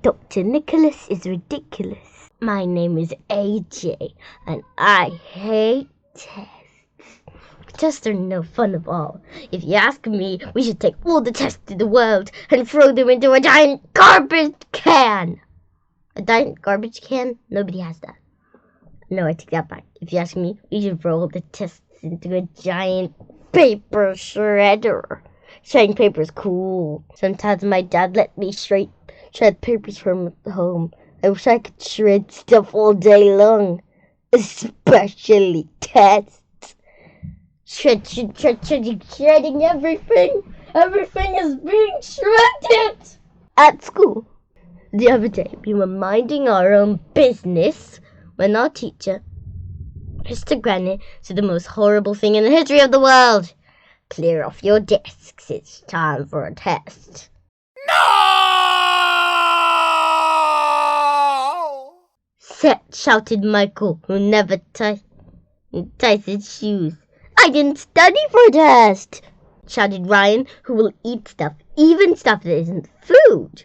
Dr. Nicholas is ridiculous. My name is AJ, and I hate tests. Tests are no fun at all. If you ask me, we should take all the tests in the world and throw them into a giant garbage can. A giant garbage can? Nobody has that. No, I take that back. If you ask me, we should throw all the tests into a giant paper shredder. Shredding paper is cool. Sometimes my dad let me shred papers from home. I wish I could shred stuff all day long. Especially tests. Shredding everything. Everything is being shredded. At school, the other day, we were minding our own business when our teacher, Mr. Granite, said the most horrible thing in the history of the world. Clear off your desks. It's time for a test. No! Shouted Michael, who never ties his shoes. I didn't study for a test, shouted Ryan, who will eat stuff, even stuff that isn't food.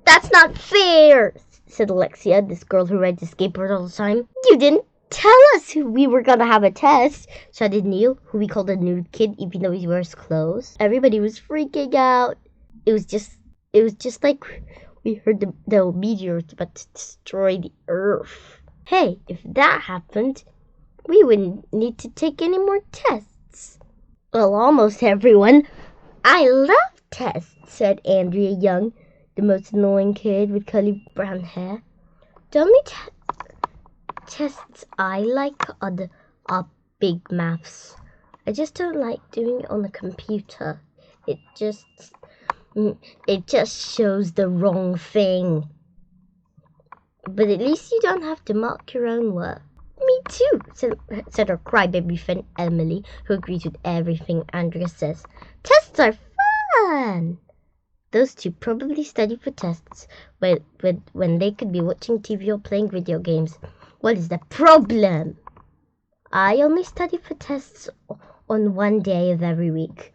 That's not fair, said Alexia, this girl who rides a skateboard all the time. You didn't tell us we were going to have a test, shouted Neil, who we called a nude kid even though he wears clothes. Everybody was freaking out. It was just like we heard the meteor was about to destroy the Earth. Hey, if that happened, we wouldn't need to take any more tests. Well, almost everyone. I love tests, said Andrea Young, the most annoying kid with curly brown hair. The only tests I like are big maths. I just don't like doing it on the computer. It just shows the wrong thing. But at least you don't have to mark your own work. Me too, said her crybaby friend Emily, who agrees with everything Andrea says. Tests are fun! Those two probably study for tests when they could be watching TV or playing video games. What is the problem? I only study for tests on one day of every week.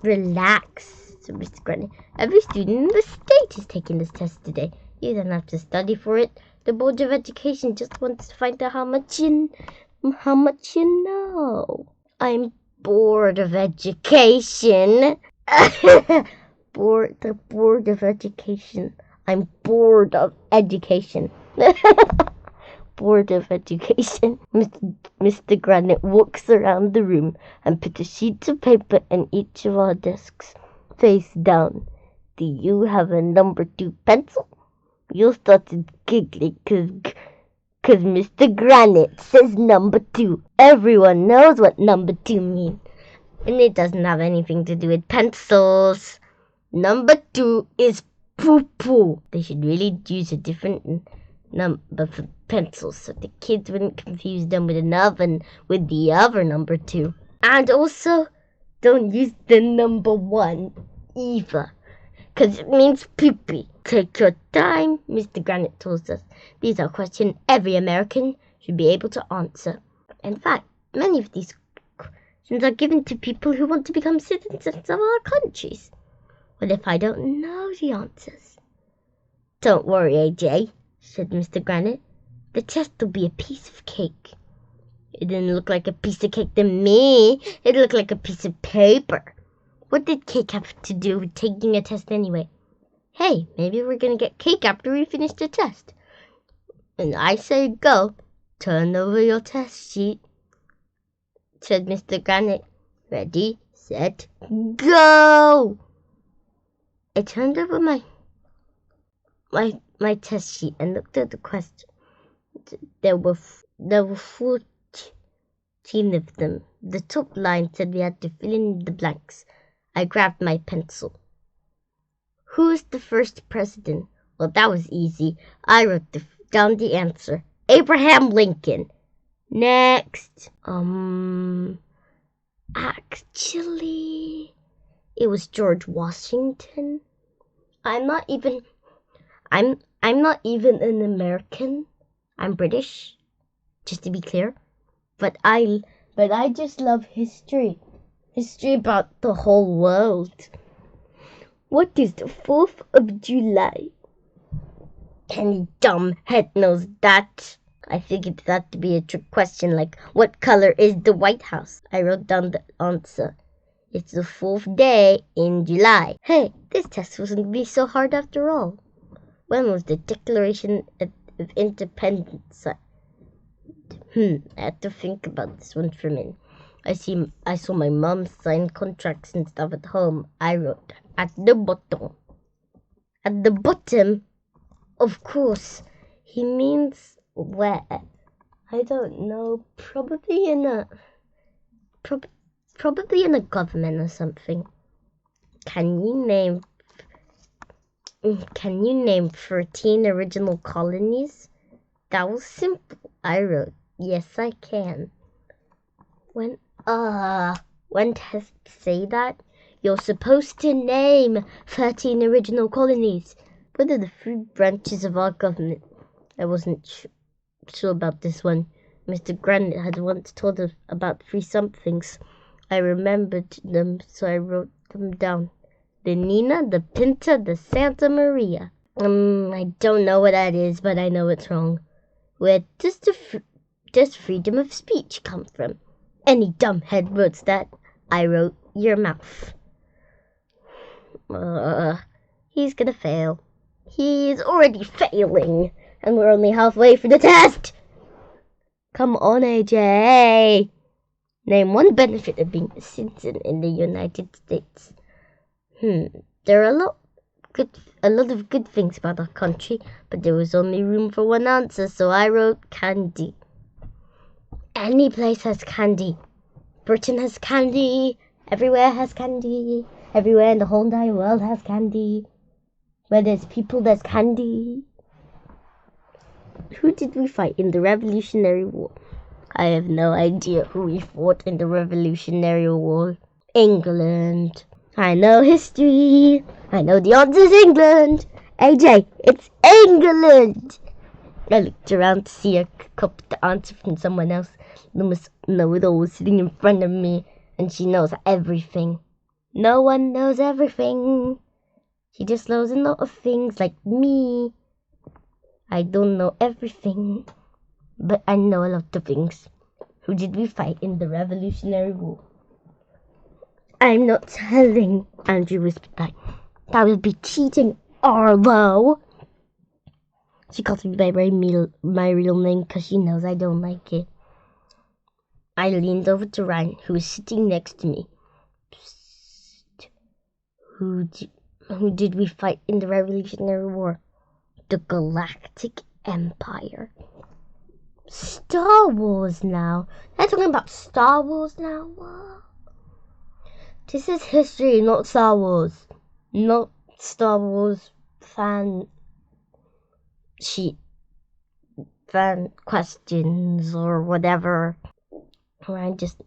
Relax, said Mr. Granny. Every student in the state is taking this test today. You don't have to study for it. The Board of Education just wants to find out how much you know. I'm bored of education. The Board of Education. I'm bored of education. Board of Education. Mr. Granite walks around the room and puts a sheet of paper in each of our desks, face down. Do you have a number 2 pencil? You started giggling because Mr. Granite says number 2. Everyone knows what number 2 means. And it doesn't have anything to do with pencils. Number 2 is poo-poo. They should really use a different number for pencils so the kids wouldn't confuse them with the other number 2. And also, don't use the number 1 either, because it means poopy. Take your time, Mr. Granite tells us. These are questions every American should be able to answer. In fact, many of these questions are given to people who want to become citizens of our countries. What if I don't know the answers? Don't worry, AJ, said Mr. Granite. The test will be a piece of cake. It didn't look like a piece of cake to me. It looked like a piece of paper. What did cake have to do with taking a test anyway? Hey, maybe we're going to get cake after we finish the test. And I say go. Turn over your test sheet, said Mr. Granite. Ready, set, go! I turned over my test sheet and looked at the question. There were 14 of them. The top line said we had to fill in the blanks. I grabbed my pencil. Who is the first president? Well, that was easy. I wrote down the answer. Abraham Lincoln. Next. Actually, it was George Washington. I'm not even an American. I'm British, just to be clear. But I just love history. History about the whole world. What is the 4th of July? Any dumb head knows that. I figured that to be a trick question like, what color is the White House? I wrote down the answer. It's the 4th day in July. Hey, this test wasn't going to be so hard after all. When was the Declaration of Independence? I had to think about this one for a minute. I saw my mom sign contracts and stuff at home. I wrote at the bottom. At the bottom? Of course. He means where? I don't know. Probably in a government or something. Can you name 13 original colonies? That was simple. I wrote, yes I can. When tests say that, you're supposed to name 13 original colonies. What are the 3 branches of our government? I wasn't sure about this one. Mr. Grant had once told us about 3 somethings. I remembered them, so I wrote them down. The Nina, the Pinta, the Santa Maria. I don't know what that is, but I know it's wrong. Where does freedom of speech come from? Any dumbhead wrote that. I wrote your mouth. He's gonna fail. He's already failing, and we're only halfway through the test. Come on, AJ. Name one benefit of being a citizen in the United States. There are a lot of good things about our country, but there was only room for one answer, so I wrote candy. Any place has candy. Britain has candy. Everywhere has candy. Everywhere in the whole entire world has candy. Where there's people, there's candy. Who did we fight in the Revolutionary War? I have no idea who we fought in the Revolutionary War. England. I know history. I know the answer is England. AJ, it's England. I looked around to see a copy the answer from someone else. The Miss Know-it-all was sitting in front of me, and she knows everything. No one knows everything. She just knows a lot of things like me. I don't know everything, but I know a lot of things. Who did we fight in the Revolutionary War? I'm not telling, Andrew whispered back. That would be cheating, Arlo. She calls me by my real name because she knows I don't like it. I leaned over to Ryan, who was sitting next to me. Psst. Who did we fight in the Revolutionary War? The Galactic Empire. Star Wars now. They're talking about Star Wars now? What? This is history, not Star Wars. Not Star Wars fan questions or whatever. Ryan just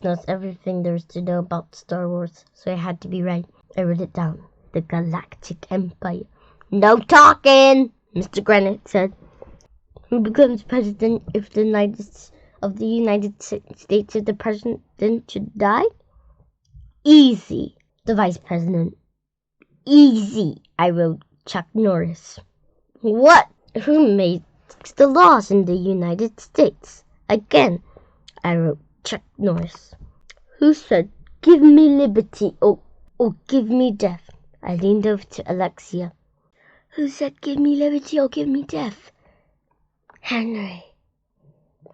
knows everything there is to know about Star Wars, so I had to be right. I wrote it down. The Galactic Empire. No talking, Mr. Grant said. Who becomes president if the United States if the president should die? Easy. The vice president. Easy. I wrote Chuck Norris. What? Who makes the laws in the United States? Again, I wrote Chuck Norris. Who said, give me liberty or give me death? I leaned over to Alexia. Who said, give me liberty or give me death? Henry.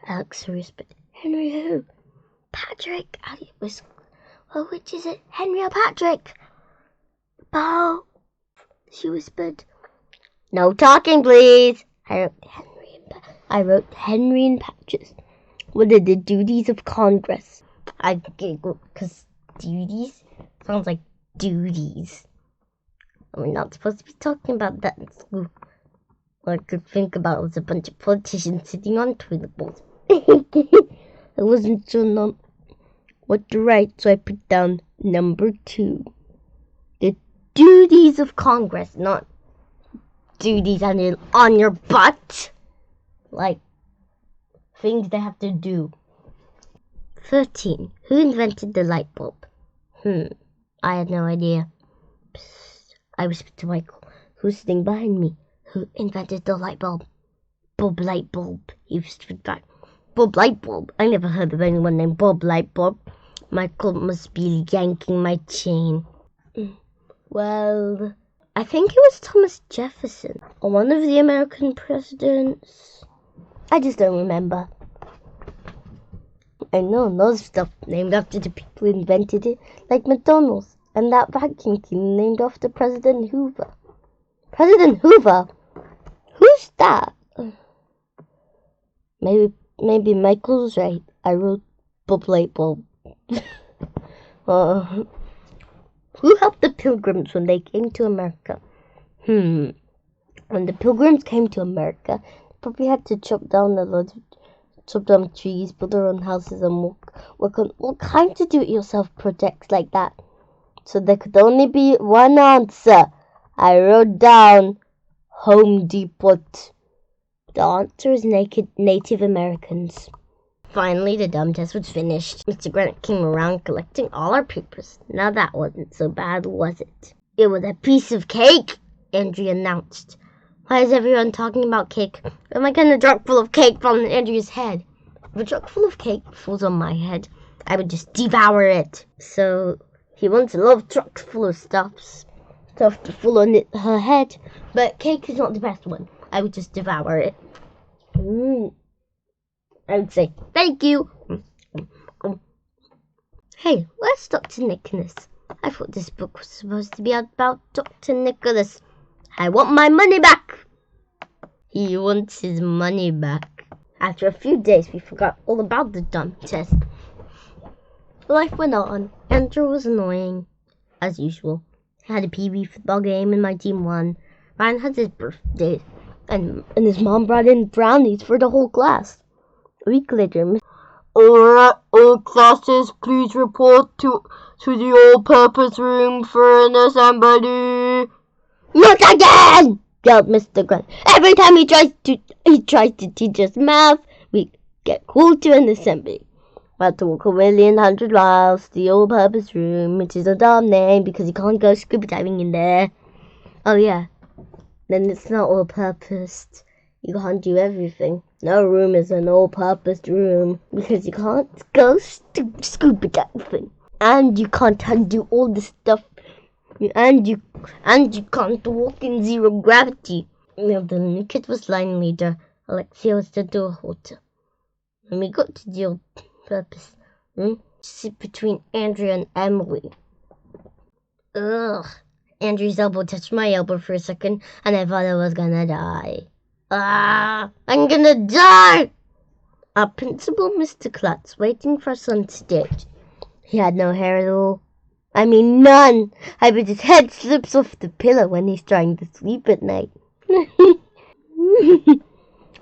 Alexa whispered. Henry who? Patrick. Elliot whispered. Well, which is it? Henry or Patrick? Both. She whispered. No talking, please. I wrote Henry and Patrick. What are the duties of Congress? I giggled because duties sounds like duties. We're not supposed to be talking about that in school. All I could think about was a bunch of politicians sitting on toilet bowls. I wasn't sure what to write, so I put down number 2. The duties of Congress, not duties on your butt. Like things they have to do. 13. Who invented the light bulb? I had no idea. Psst. I whispered to Michael. Who's sitting behind me? Who invented the light bulb? Bob Light Bulb. He stood back. Bob Light Bulb. I never heard of anyone named Bob Light Bulb. Michael must be yanking my chain. Well, I think it was Thomas Jefferson, or one of the American presidents. I just don't remember. I know lots of stuff named after the people who invented it, like McDonald's, and that vacuum cleaner named after President Hoover. President Hoover? Who's that? Maybe Michael's right. I wrote Bob Light Bulb. Who helped the Pilgrims when they came to America? When the Pilgrims came to America, they probably had to chop down trees, build their own houses, and work on all kinds of do-it-yourself projects like that. So there could only be one answer. I wrote down Home Depot. The answer is Native Americans. Finally, the dumb test was finished. Mr. Grant came around collecting all our papers. Now that wasn't so bad, was it? It was a piece of cake, Andrea announced. Why is everyone talking about cake? Am I getting a jar full of cake from Andrea's head? If a jar full of cake falls on my head, I would just devour it. So, he wants a lot of trucks full of stuff to fall on her head. But cake is not the best one. I would just devour it. I would say, thank you. Hey, where's Dr. Nicholas? I thought this book was supposed to be about Dr. Nicholas. I want my money back. He wants his money back. After a few days, we forgot all about the dumb test. Life went on. Andrew was annoying, as usual. He had a PB football game and my team won. Ryan had his birthday, and his mom brought in brownies for the whole class. A week later, Alright, all classes, please report to the all-purpose room for an assembly. Not again! Yelled Mr. Grant. Every time he tries to teach us math, we get called to an assembly. We have to walk 1,100,000 miles to the all-purpose room, which is a dumb name because you can't go scuba diving in there. Oh yeah, then it's not all-purpose. You can't do everything. No room is an all-purpose room because you can't go scuba diving, and you can't undo all the stuff, and you can't walk in zero gravity. The new kid was line leader. Alexia was the door holder. When we got to the all-purpose room, sit between Andrea and Emily. Ugh. Andrew's elbow touched my elbow for a second, and I thought I was gonna die. I'm gonna die! Our principal, Mr. Klutz, waiting for us on stage. He had no hair at all. I mean, none! I bet his head slips off the pillow when he's trying to sleep at night.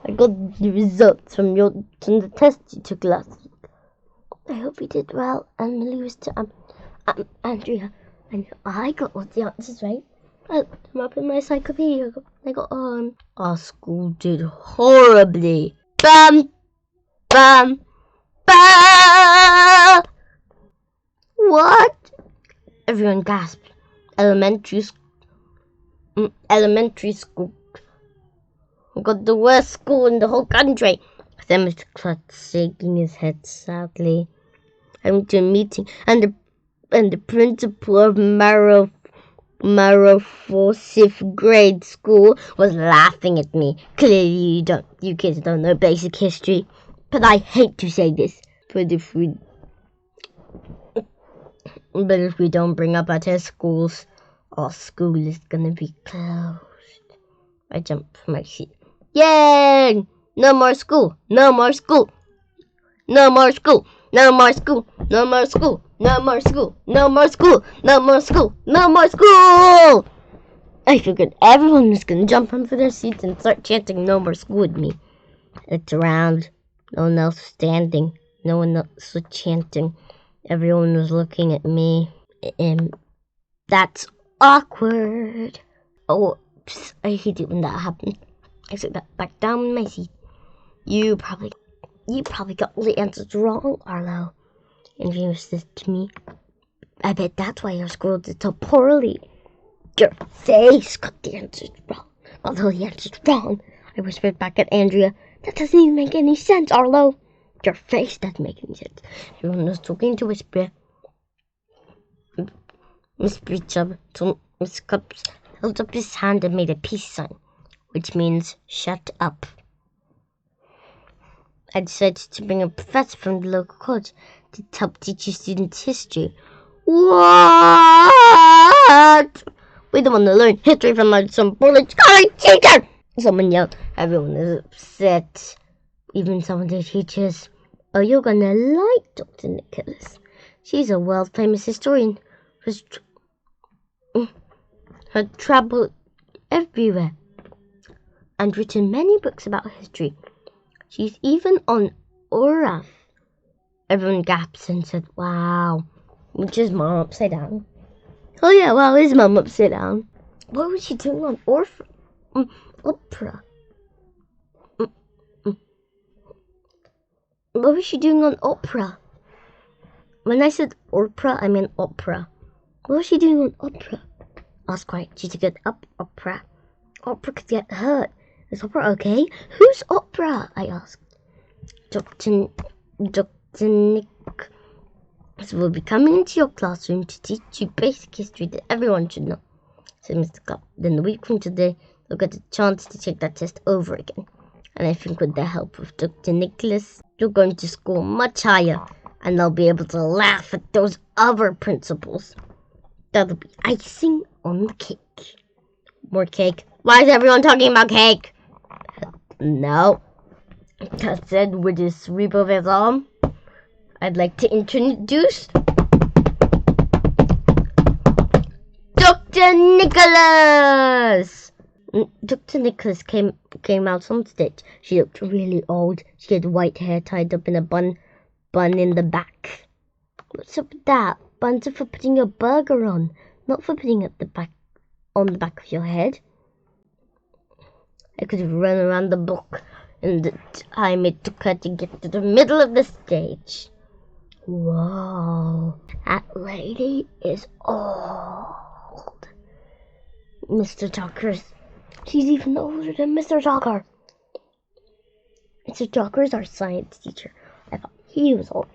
I got the results from the test you took last week. I hope you did well. Emily was Andrea. And I got all the answers right. I looked them up in my encyclopedia. I got our school did horribly. Bam! Bam! Bam! What? Everyone gasped. Elementary school. We got the worst school in the whole country. Said Mr. Klutz, shaking his head sadly. I went to a meeting, and the principal of Marrow 4th grade school was laughing at me. Clearly you kids don't know basic history. But I hate to say this. But if we don't bring up our test schools, our school is gonna be closed. I jumped from my seat. Yay! No more school! No more school! No more school! No more school! No more school! No more school! No more school! No more school! No more school! I figured everyone was gonna jump onto their seats and start chanting "No more school" with me. I looked around. No one else was standing. No one else was chanting. Everyone was looking at me. That's awkward. Oh, I hate it when that happened. I sat back down in my seat. You probably got all the answers wrong, Arlo. And James said to me, I bet that's why your school did so poorly. Your face got the answers wrong. Although the answer's wrong, I whispered back at Andrea. That doesn't even make any sense, Arlo. Your face doesn't make any sense. Everyone was talking to Whisper. Mr. Chubb told Miss Cups held up his hand and made a peace sign, which means shut up. I decided to bring a professor from the local college to help teach your students history. What? We don't want to learn history from some bullet college teacher! Someone yelled. Everyone is upset. Even some of the teachers. Oh, you're gonna like Dr. Nicholas. She's a world-famous historian who's traveled everywhere and written many books about history. She's even on Oraf. Everyone gasped and said, wow, which is Mom upside down. Oh yeah, well, is Mom upside down? What was she doing on opera? What was she doing on opera? When I said opera, I meant opera. What was she doing on opera? I was quiet. She's a good opera. Opera could get hurt. Is opera okay? Who's opera? I asked. Dr. Nick will be coming into your classroom to teach you basic history that everyone should know, said Mr. Cup. Then a week from today, you'll get a chance to take that test over again. And I think with the help of Dr. Nicholas, you're going to score much higher, and they'll be able to laugh at those other principals. That'll be icing on the cake. More cake. Why is everyone talking about cake? No. Cut said with his sweep of his arm. I'd like to introduce Dr. Nicholas! Dr. Nicholas came out on stage. She looked really old. She had white hair tied up in a bun in the back. What's up with that? Buns are for putting your burger on, not for putting it on the back of your head. I could have run around the block in the time it took her to get to the middle of the stage. Whoa, that lady is old. Mr. Tucker's. She's even older than Mr. Tucker. Mr. Tucker is our science teacher. I thought he was old.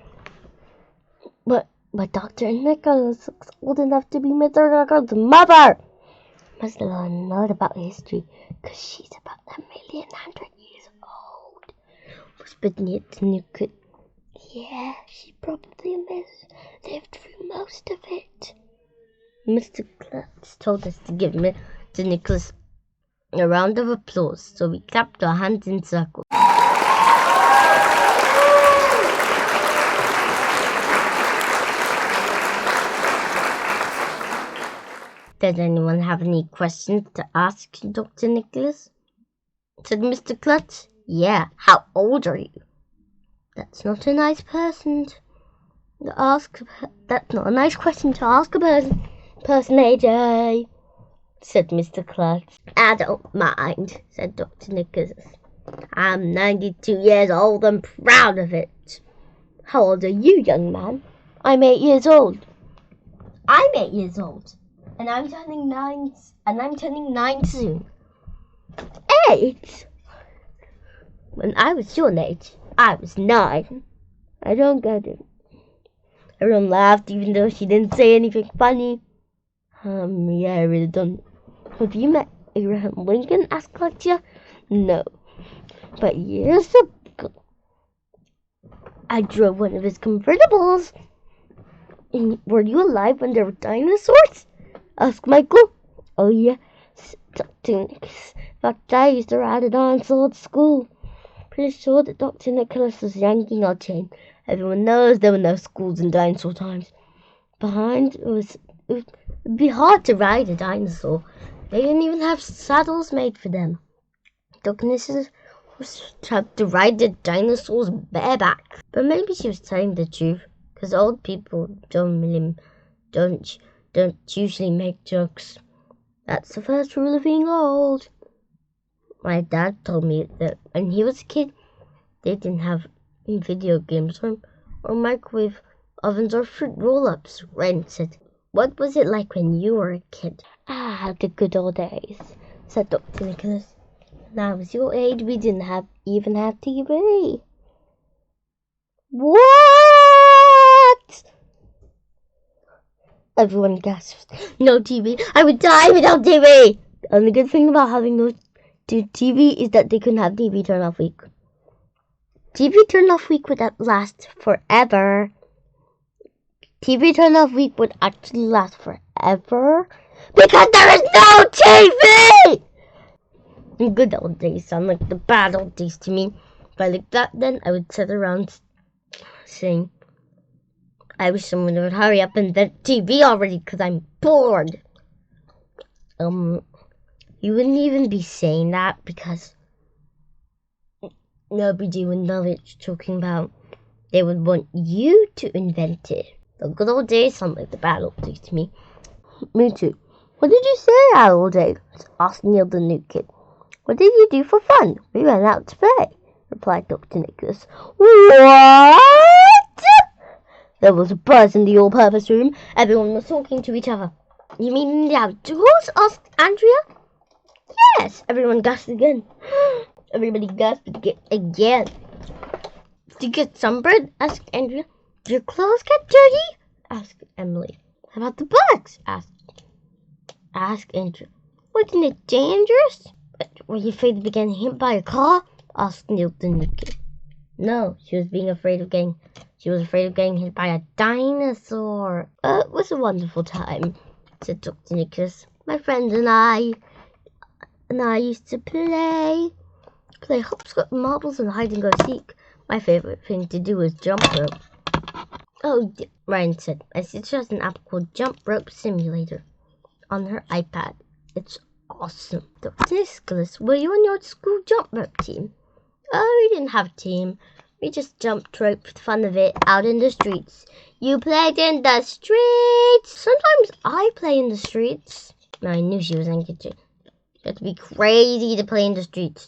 But Dr. Nicholas looks old enough to be Mr. Tucker's mother. Must learn a lot about history, because she's about 1,100,000 years old. Whispered near to Nicholas. Yeah, she probably lived through most of it. Mr. Klutz told us to give Mr. Nicholas a round of applause, so we clapped our hands in circles. Does anyone have any questions to ask Dr. Nicholas? Said Mr. Klutz. Yeah, how old are you? That's not a nice person to ask. That's not a nice question to ask a person, AJ, said Mr. Klutz. I don't mind, said Dr. Nicholas. I'm 92 years old and proud of it. How old are you, young man? I'm 8 years old. I'm 8 years old. And I'm turning 9 soon. 8? When I was your age, I was 9. I don't get it. Everyone laughed even though she didn't say anything funny. Yeah, I really don't. Have you met Abraham Lincoln? Asked Alexia. No. But years ago, I drove one of his convertibles. And were you alive when there were dinosaurs? Asked Michael. Oh, yes. Dr. Nicholas. In fact, I used to ride a dinosaur at school. Pretty sure that Dr. Nicholas was yanking our chain. Everyone knows there were no schools in dinosaur times. It would be hard to ride a dinosaur. They didn't even have saddles made for them. Dr. Nicholas was trying to ride the dinosaurs bareback. But maybe she was telling the truth, because old people don't usually make jokes. That's the first rule of being old. My dad told me that when he was a kid, they didn't have video games or microwave ovens or fruit roll-ups. Ren said, What was it like when you were a kid? Ah, the good old days, said Dr. Nicholas. When I was your age, we didn't even have TV. What? Everyone gasps. No TV. I would die without TV. The only good thing about having no TV is that they couldn't have TV turn off week. TV turn off week would last forever. TV turn off week would actually last forever because there is no TV. The good old days sound like the bad old days to me. If I looked back then, I would sit around saying, I wish someone would hurry up and invent TV already because I'm bored. You wouldn't even be saying that because nobody would know what you're talking about. They would want you to invent it. The good old days sound like the bad old days to me. Me too. What did you say, old days? Asked Neil the new kid. What did you do for fun? We went out to play, replied Dr. Nicholas. What? There was a buzz in the all-purpose room. Everyone was talking to each other. You mean in the outdoors? Asked Andrea. Yes, everyone gasped again. Everybody gasped again. Did you get sunburned? Asked Andrea. Did your clothes get dirty? Asked Emily. How about the bugs? Asked Andrea. Wasn't it dangerous? Were you afraid of getting hit by a car? Asked Neil the new kid. No, she was afraid of getting hit by a dinosaur. It was a wonderful time, said Dr. Nicholas. My friends and I used to play hopscotch, marbles, and hide and go seek. My favorite thing to do was jump rope. Oh, Ryan said. My sister has an app called Jump Rope Simulator on her iPad. It's awesome. Dr. Nicholas, were you on your school jump rope team? Oh, we didn't have a team. We just jumped rope for the fun of it out in the streets. You played in the streets. Sometimes I play in the streets. No, I knew she was thinking too. You have to be crazy to play in the streets.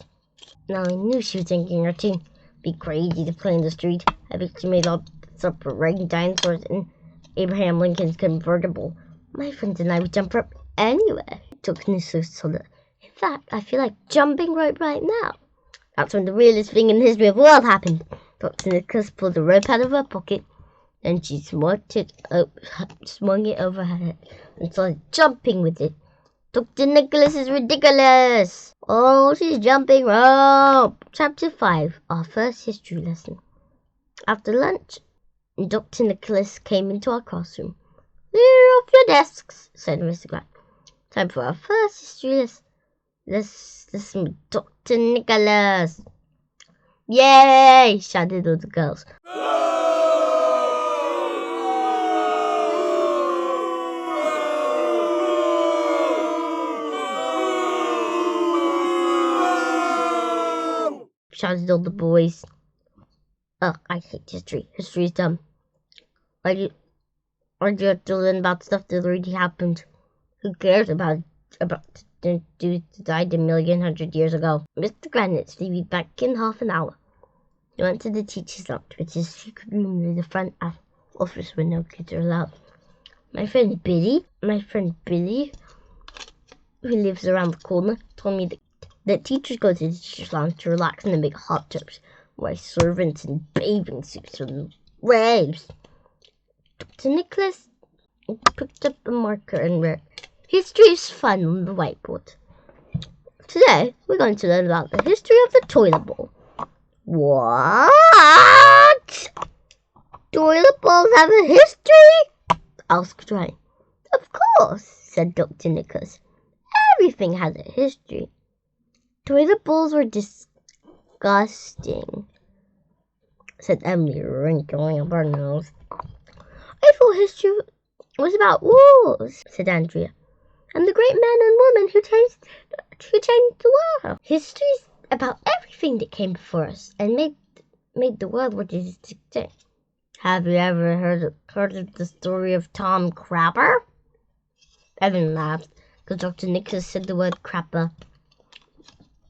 No, I knew she was thinking her too. Be crazy to play in the street. I bet she made up riding dinosaurs in Abraham Lincoln's convertible. My friends and I would jump rope anywhere. Took Nicholas to the. In fact, I feel like jumping rope right now. That's when the realest thing in the history of the world happened. Dr. Nicholas pulled the rope out of her pocket, then she swung it over her head and started jumping with it. Dr. Nicholas is ridiculous. Oh, she's jumping rope. Chapter 5, our first history lesson. After lunch, Dr. Nicholas came into our classroom. Clear off your desks, said Mr. Grant. Time for our first history lesson. Listen with Dr. Nicholas. Yay! Shouted all the girls. Shouted all the boys. Ugh, I hate history. History is dumb. Why do you have to learn about stuff that already happened? Who cares about the dude that died 100 years ago? Mr. Granite will be back in half an hour. He went to the teacher's lounge, which is a secret room near the front office where no kids are allowed. My friend Billy, who lives around the corner, told me that teachers go to the teacher's lounge to relax in the big hot tubs, while servants in bathing suits and raves. Dr. Nicholas picked up a marker and wrote, "History is fun" on the whiteboard. Today, we're going to learn about the history of the toilet bowl. What? Toilet bowls have a history? Asked Ryan. Of course, said Dr. Nicholas. Everything has a history. Toilet bowls were disgusting, said Emily, wrinkling up her nose. I thought history was about wars, said Andrea, and the great men and women who changed the world. History's about everything that came before us and made the world what it is today. Have you ever heard of the story of Tom Crapper? Evan laughed because Dr. Nicholas said the word crapper.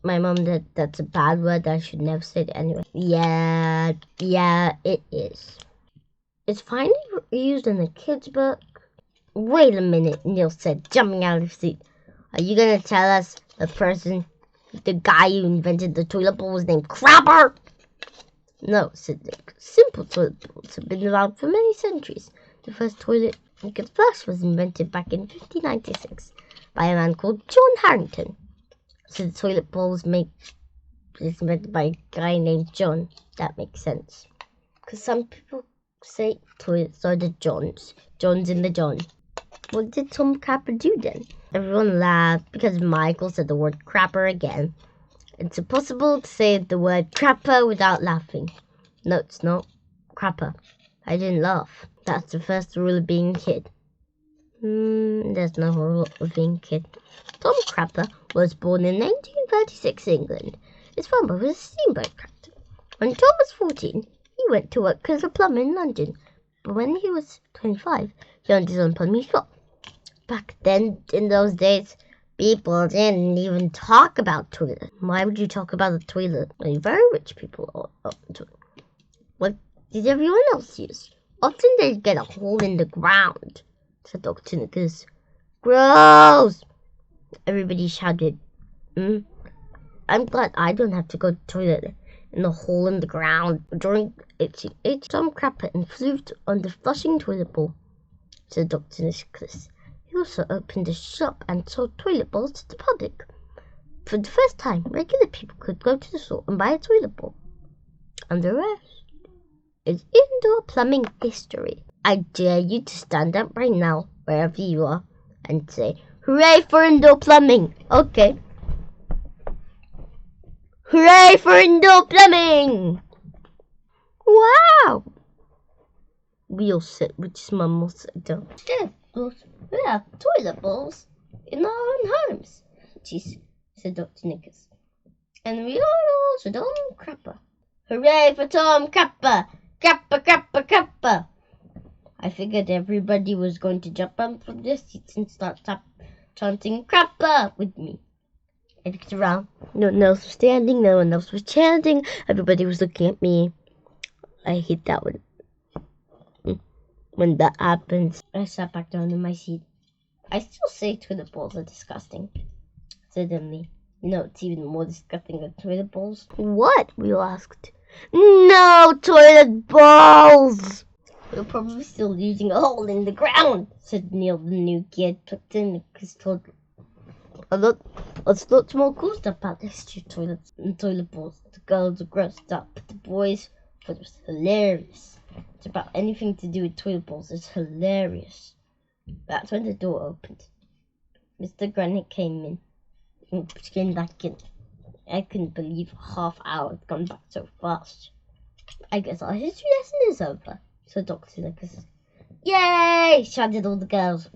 My mom said that's a bad word. I should never say it anyway. Yeah, it is. It's finally used in a kid's book. Wait a minute, Neil said, jumping out of his seat. Are you gonna tell us the guy who invented the toilet bowl was named Crapper? No, said Nick. Simple toilet bowls have been around for many centuries. The first toilet you could flush was invented back in 1596 by a man called John Harrington. So the toilet bowl was invented by a guy named John. That makes sense. Because some people say toilets are the Johns. John's in the John. What did Tom Crapper do then? Everyone laughed because Michael said the word crapper again. It's impossible to say the word crapper without laughing. No, it's not. Crapper. I didn't laugh. That's the first rule of being a kid. There's no rule of being a kid. Tom Crapper was born in 1936 England. His father was a steamboat captain. When Tom was 14, he went to work as a plumber in London. But when he was 25, he owned his own plumbing shop. Back then, in those days, people didn't even talk about toilet. Why would you talk about a toilet? Only very rich people own a toilet. What did everyone else use? Often they'd get a hole in the ground, said Dr. Nicholas. Gross! Everybody shouted. I'm glad I don't have to go to the toilet in the hole in the ground. During Tom Crapper and flew on the flushing toilet bowl, said Dr. Nicholas. He also opened a shop and sold toilet bowls to the public. For the first time, regular people could go to the store and buy a toilet bowl. And the rest is indoor plumbing history. I dare you to stand up right now, wherever you are, and say, "Hooray for indoor plumbing!" Okay. Hooray for indoor plumbing! Wow! We all said, which Mum will sit down. We have toilet bowls in our own homes, said Dr. Nicholas. And we all also Tom Crapper. Hooray for Tom Crapper! Crapper, Crapper, Crapper! I figured everybody was going to jump up from their seats and start chanting Crapper with me. I looked around. No one else was standing, no one else was chanting. Everybody was looking at me. I hate that one. When that happens, I sat back down in my seat. I still say toilet bowls are disgusting, said Emily. You know, it's even more disgusting than toilet bowls. What? We all asked. No toilet bowls! We're probably still using a hole in the ground, said Neil, the new kid. Tucked in his toilet. There's lots more cool stuff about the history of toilets and toilet bowls. The girls are grossed up, but the boys thought it was hilarious. It's about anything to do with toilet bowls. It's hilarious. That's when the door opened. Mr. Granite came in and came back in. I couldn't believe a half hour had gone back so fast. I guess our history lesson is over, said Dr. Nicholas. Yay! Shouted all the girls.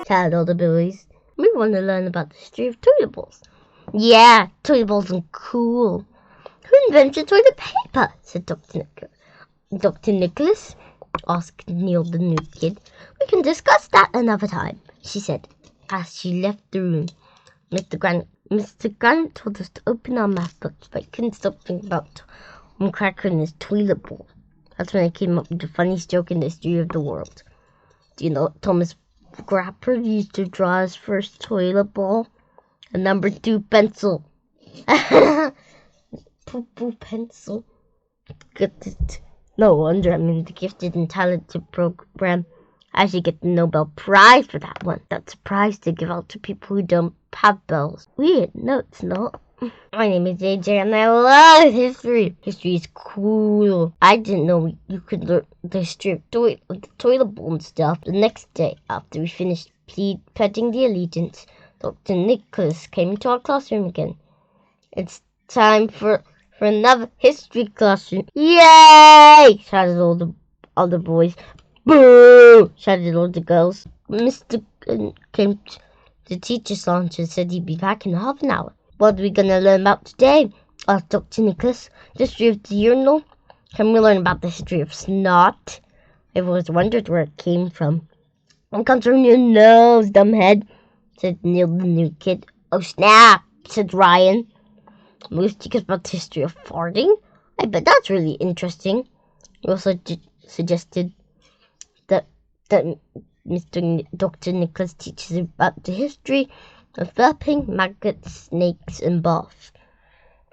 Shouted all the boys. We want to learn about the history of toilet bowls. Yeah, toilet bowls are cool. Who invented toilet paper? Said Dr. Nicholas. Dr. Nicholas? Asked Neil, the new kid. We can discuss that another time, she said, as she left the room. Mr. Grant told us to open our math books, but I couldn't stop thinking about Tom Cracker and his toilet bowl. That's when I came up with the funniest joke in the history of the world. Do you know what Thomas Crapper used to draw his first toilet bowl? A number 2 pencil. Poo-poo pencil. No wonder I'm in the gifted and talented program. I should get the Nobel Prize for that one. That's a prize to give out to people who don't have bells. Weird. No, it's not. My name is AJ and I love history. History is cool. I didn't know you could learn the history of the toilet bowl and stuff. The next day, after we finished pledging the allegiance, Dr. Nicholas came into our classroom again. It's time for another history classroom. Yay! Shouted all the other boys. Boo! Shouted all the girls. Mr. came to the teacher's lounge and said he'd be back in half an hour. What are we going to learn about today? Asked Dr. Nicholas. The history of the urinal? Can we learn about the history of snot? I've always wondered where it came from. It comes from your nose, dumbhead, said Neil, the new kid. Oh, snap, said Ryan. Most teachers about the history of farting? I bet that's really interesting. He also suggested that Dr. Nicholas teaches about the history of flapping, maggots, snakes, and bath.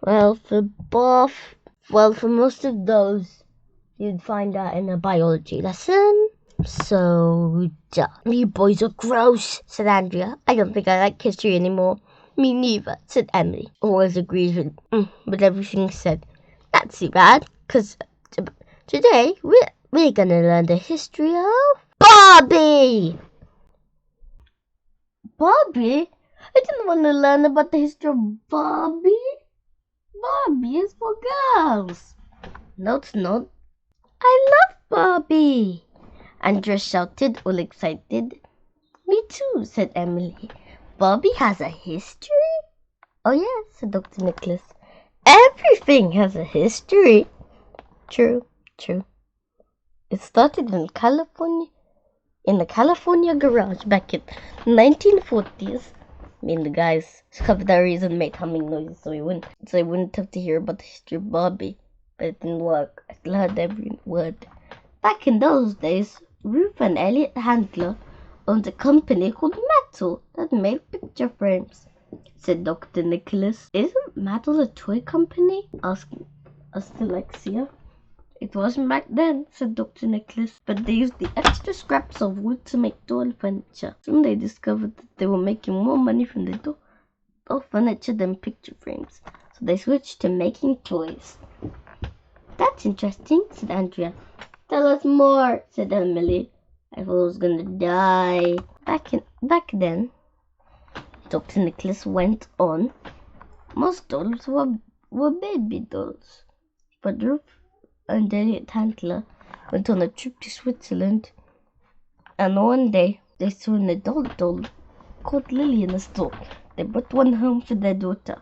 Well, for most of those, you'd find out in a biology lesson. So, you boys are gross, said Andrea. I don't think I like history anymore. Me neither, said Emily. Always agrees with everything said. That's too bad, because today we're gonna learn the history of Barbie! Barbie? I didn't want to learn about the history of Barbie. Barbie is for girls. No, it's not. I love Barbie. Andrea shouted, all excited. Me too, said Emily. Barbie has a history? Oh yes, said Dr. Nicholas. Everything has a history. True. It started in California, in the California garage back in 1940s. I mean, the guys, for that reason, made humming noises so he wouldn't have to hear about the history of Barbie. But it didn't work. I still heard every word. Back in those days, Ruth and Elliot Handler owned a company called Metal that made picture frames, said Dr. Nicholas. Isn't Metal a toy company? asked Alexia. It wasn't back then, said Dr. Nicholas, but they used the extra scraps of wood to make doll furniture. Soon they discovered that they were making more money from the doll furniture than picture frames, so they switched to making toys. That's interesting, said Andrea. Tell us more, said Emily. I thought I was gonna die. Back then, Dr. Nicholas went on, most dolls were baby dolls, but Ruth and Elliot Handler went on a trip to Switzerland, and one day they saw an adult doll called Lily in the store. They brought one home for their daughter.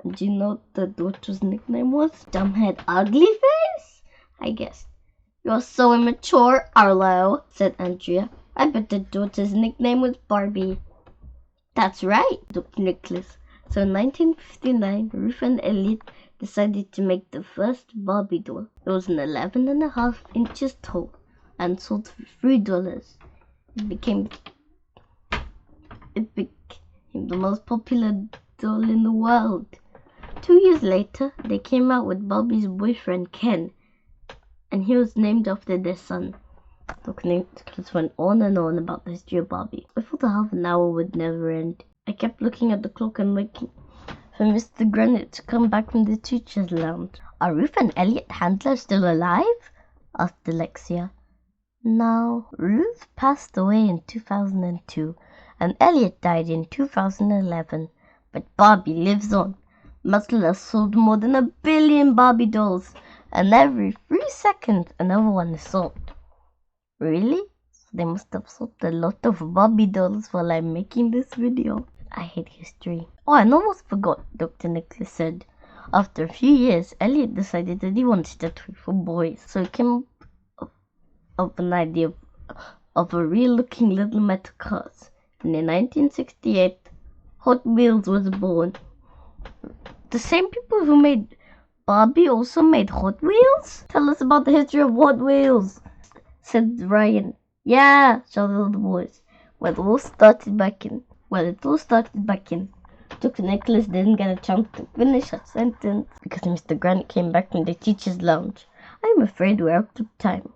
And do you know what the daughter's nickname was? Dumbhead Ugly Face, I guess. You're so immature, Arlo, said Andrea. I bet the daughter's nickname was Barbie. That's right, Dr. Nicholas. So in 1959, Ruth and Elliot decided to make the first Barbie doll. It was 11.5 inches tall and sold for $3. It became the most popular doll in the world. 2 years later, they came out with Barbie's boyfriend, Ken, and he was named after their son. Dr. Nicholas went on and on about the history of Barbie. I thought the half an hour would never end. I kept looking at the clock and waiting for Mr. Granite to come back from the teacher's lounge. Are Ruth and Elliot Handler still alive? Asked Alexia. No, Ruth passed away in 2002 and Elliot died in 2011. But Barbie lives on. Mattel has sold more than 1 billion Barbie dolls, and every 3 seconds another one is sold. Really? So they must have sold a lot of Barbie dolls while I'm making this video. I hate history. Oh, I almost forgot, Dr. Nicholas said. After a few years, Elliot decided that he wanted a toy for boys, so he came up with an idea of a real-looking little metal cars. And in 1968, Hot Wheels was born. The same people who made Barbie also made Hot Wheels? Tell us about the history of Hot Wheels, said Ryan. Yeah, shouted all the boys. It all started back in. Dr. Nicholas didn't get a chance to finish a sentence because Mr. Grant came back from the teacher's lounge. I'm afraid we're out of time.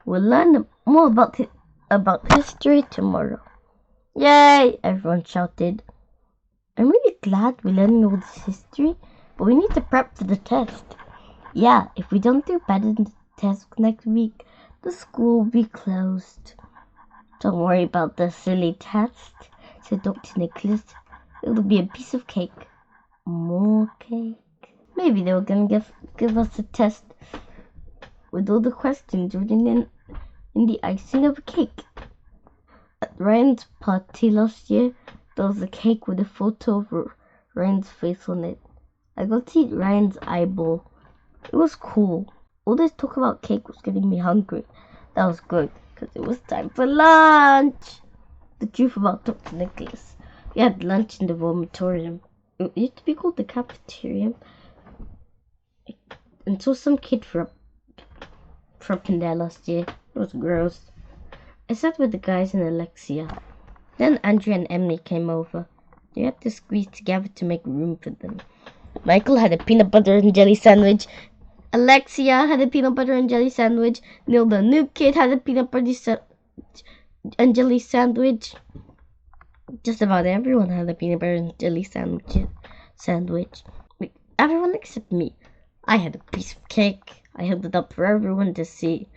We'll learn more about history tomorrow. Yay! Everyone shouted. I'm really glad we're learning all this history, but we need to prep for the test. Yeah, if we don't do better in the test next week, the school will be closed. Don't worry about the silly test, said Dr. Nicholas. It'll be a piece of cake. More cake. Maybe they were going to give us a test with all the questions written in the icing of a cake. At Ryan's party last year, there was a cake with a photo of Ryan's face on it. I got to eat Ryan's eyeball. It was cool. All this talk about cake was getting me hungry. That was good, because it was time for lunch. The truth about Dr. Nicholas. We had lunch in the vomitorium. It used to be called the cafeteria. Until some kid truck in there last year. It was gross. I sat with the guys and Alexia. Then Andrea and Emily came over. They had to squeeze together to make room for them. Michael had a peanut butter and jelly sandwich. Alexia had a peanut butter and jelly sandwich. Neil, the new kid, had a peanut butter and jelly sandwich. Just about everyone had a peanut butter and jelly sandwich. Everyone except me. I had a piece of cake. I held it up for everyone to see.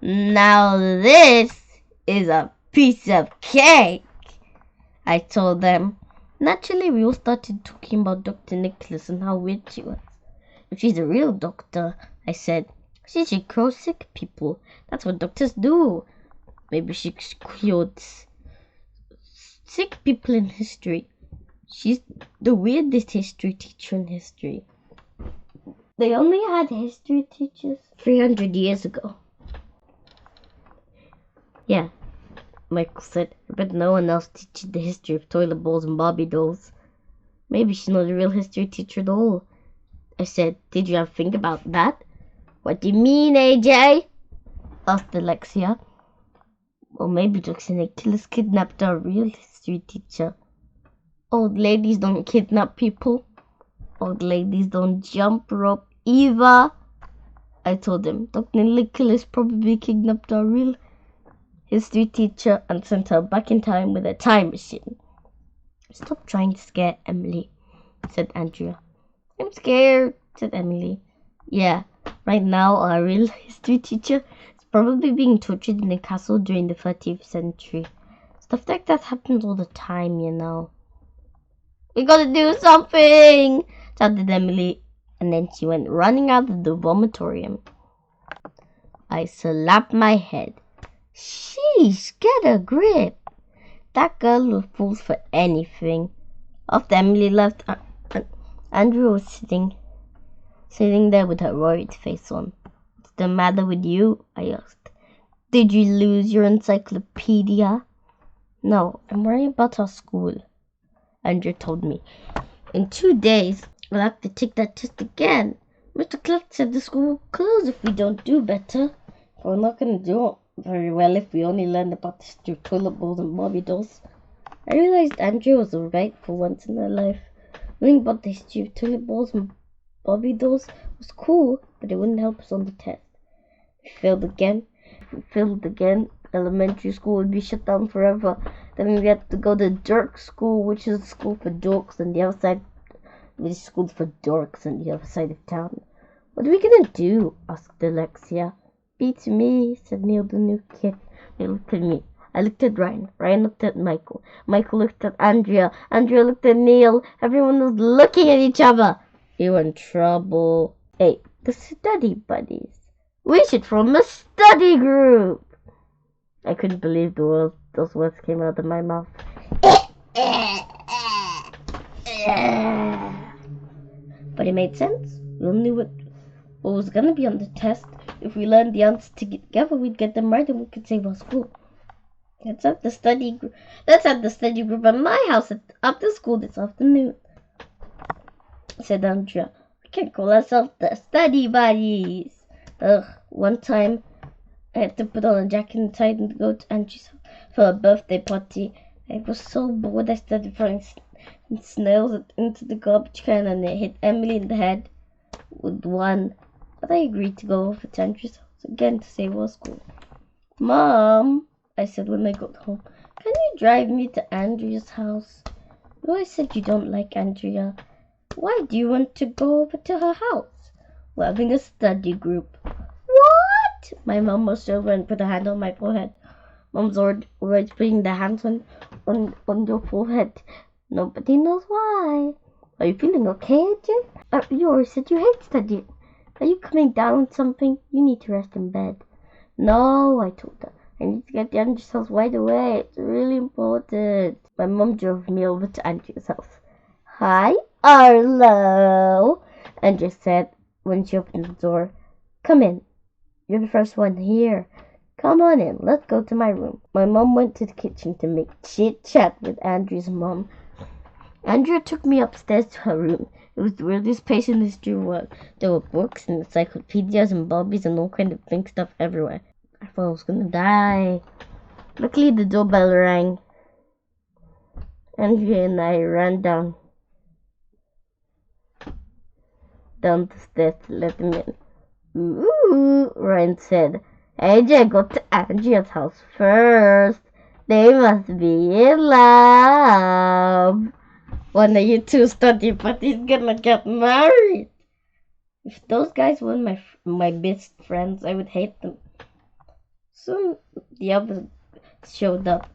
Now this is a piece of cake, I told them. Naturally, we all started talking about Dr. Nicholas and how weird she was. If she's a real doctor, I said, she should cure sick people. That's what doctors do. Maybe she cured sick people in history. She's the weirdest history teacher in history. They only had history teachers 300 years ago. Yeah, Michael said, but no one else teaches the history of toilet bowls and Barbie dolls. Maybe she's not a real history teacher at all. I said, did you ever think about that? What do you mean, AJ? Asked Alexia. Well, maybe Dr. Nicholas kidnapped our real history teacher. Old ladies don't kidnap people. Old ladies don't jump rope either. I told him, Dr. Nicholas probably kidnapped our real history teacher and sent her back in time with a time machine. Stop trying to scare Emily, said Andrea. I'm scared, said Emily. Yeah, right now our real history teacher is probably being tortured in a castle during the 30th century. Stuff like that happens all the time, you know. We gotta do something, shouted Emily, and then she went running out of the vomitorium. I slapped my head. Sheesh, get a grip. That girl will fall for anything. After Emily left, Andrew was sitting there with her worried face on. What's the matter with you? I asked. Did you lose your encyclopedia? No, I'm worried about our school, Andrew told me. In 2 days, we'll have to take that test again. Mr. Clark said the school will close if we don't do better. We're not going to do very well if we only learn about the history of toilet bowls and Barbie dolls. I realized Andrea was right for once in her life. Learning about the history of toilet bowls and Barbie dolls was cool, but it wouldn't help us on the test. If we failed again, elementary school would be shut down forever. Then we had to go to Dirk School, which is a school for dorks, and the other side, which is school for dorks on the other side of town. What are we gonna do? Asked Alexia. Beats me, said Neil, the new kid. He looked at me. I looked at Ryan. Ryan looked at Michael. Michael looked at Andrea. Andrea looked at Neil. Everyone was looking at each other. We were in trouble. Hey, the study buddies. We should form a study group. I couldn't believe those words came out of my mouth. But it made sense. We all knew what was going to be on the test. If we learned the answers together, we'd get them right and we could save our school. Let's have the study group at my house after school this afternoon, said Andrea. We can't call ourselves the study buddies. One time I had to put on a jacket and tie and go to Andrew's house for a birthday party. I was so bored I started throwing snails into the garbage can and it hit Emily in the head with one. But I agreed to go over to Andrew's house again to save our school. Mom, I said when I got home, can you drive me to Andrea's house? You always said you don't like Andrea. Why do you want to go over to her house? We're having a study group. What? My mom was over and put a hand on my forehead. Mom's always putting the hands on your forehead. Nobody knows why. Are you feeling okay, Adrian? You always said you hate studying. Are you coming down with something? You need to rest in bed. No, I told her. I need to get to Andrew's house right away. It's really important. My mom drove me over to Andrew's house. Hi, Arlo, Andrew said when she opened the door. Come in. You're the first one here. Come on in. Let's go to my room. My mom went to the kitchen to make chit-chat with Andrew's mom. Andrea took me upstairs to her room. It was the weirdest place in history world. There were books and encyclopedias and Barbies and all kind of pink stuff everywhere. I thought I was gonna die. Luckily, the doorbell rang. Andrea and I ran down the stairs to let him in. Ooh, Ryan said. AJ got to Andrea's house first. They must be in love. One of you two study, but he's gonna get married. If those guys weren't my best friends, I would hate them. Soon the others showed up,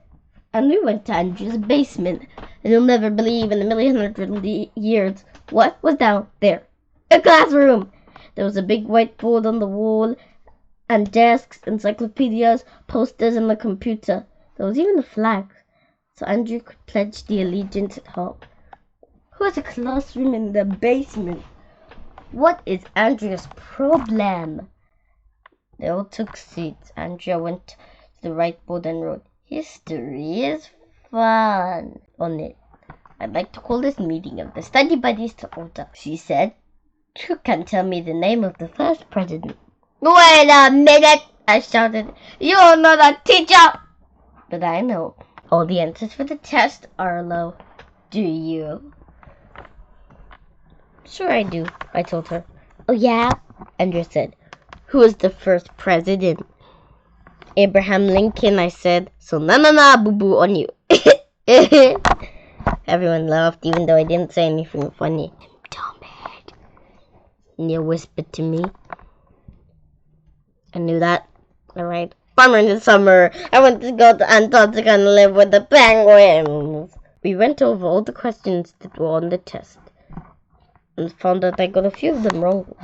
and we went to Andrew's basement. And you'll never believe in a million hundred years what was down there. A classroom! There was a big whiteboard on the wall, and desks, encyclopedias, posters, and a computer. There was even a flag, so Andrew could pledge the allegiance at home. Who has a classroom in the basement? What is Andrea's problem? They all took seats. Andrea went to the whiteboard and wrote, "History is fun" on it. "I'd like to call this meeting of the study buddies to order," she said. "Who can tell me the name of the first president?" "Wait a minute!" I shouted. "You're not a teacher!" "But I know. All the answers for the test, Arlo. Do you?" "Sure I do," I told her. "Oh yeah?" Andrea said. "Who was the first president?" "Abraham Lincoln," I said. "So na boo-boo on you." Everyone laughed, even though I didn't say anything funny. "Dumbass," Neil whispered to me. I knew that. Alright. Bummer in the summer. I want to go to Antarctica and live with the penguins. We went over all the questions that were on the test and found out I got a few of them wrong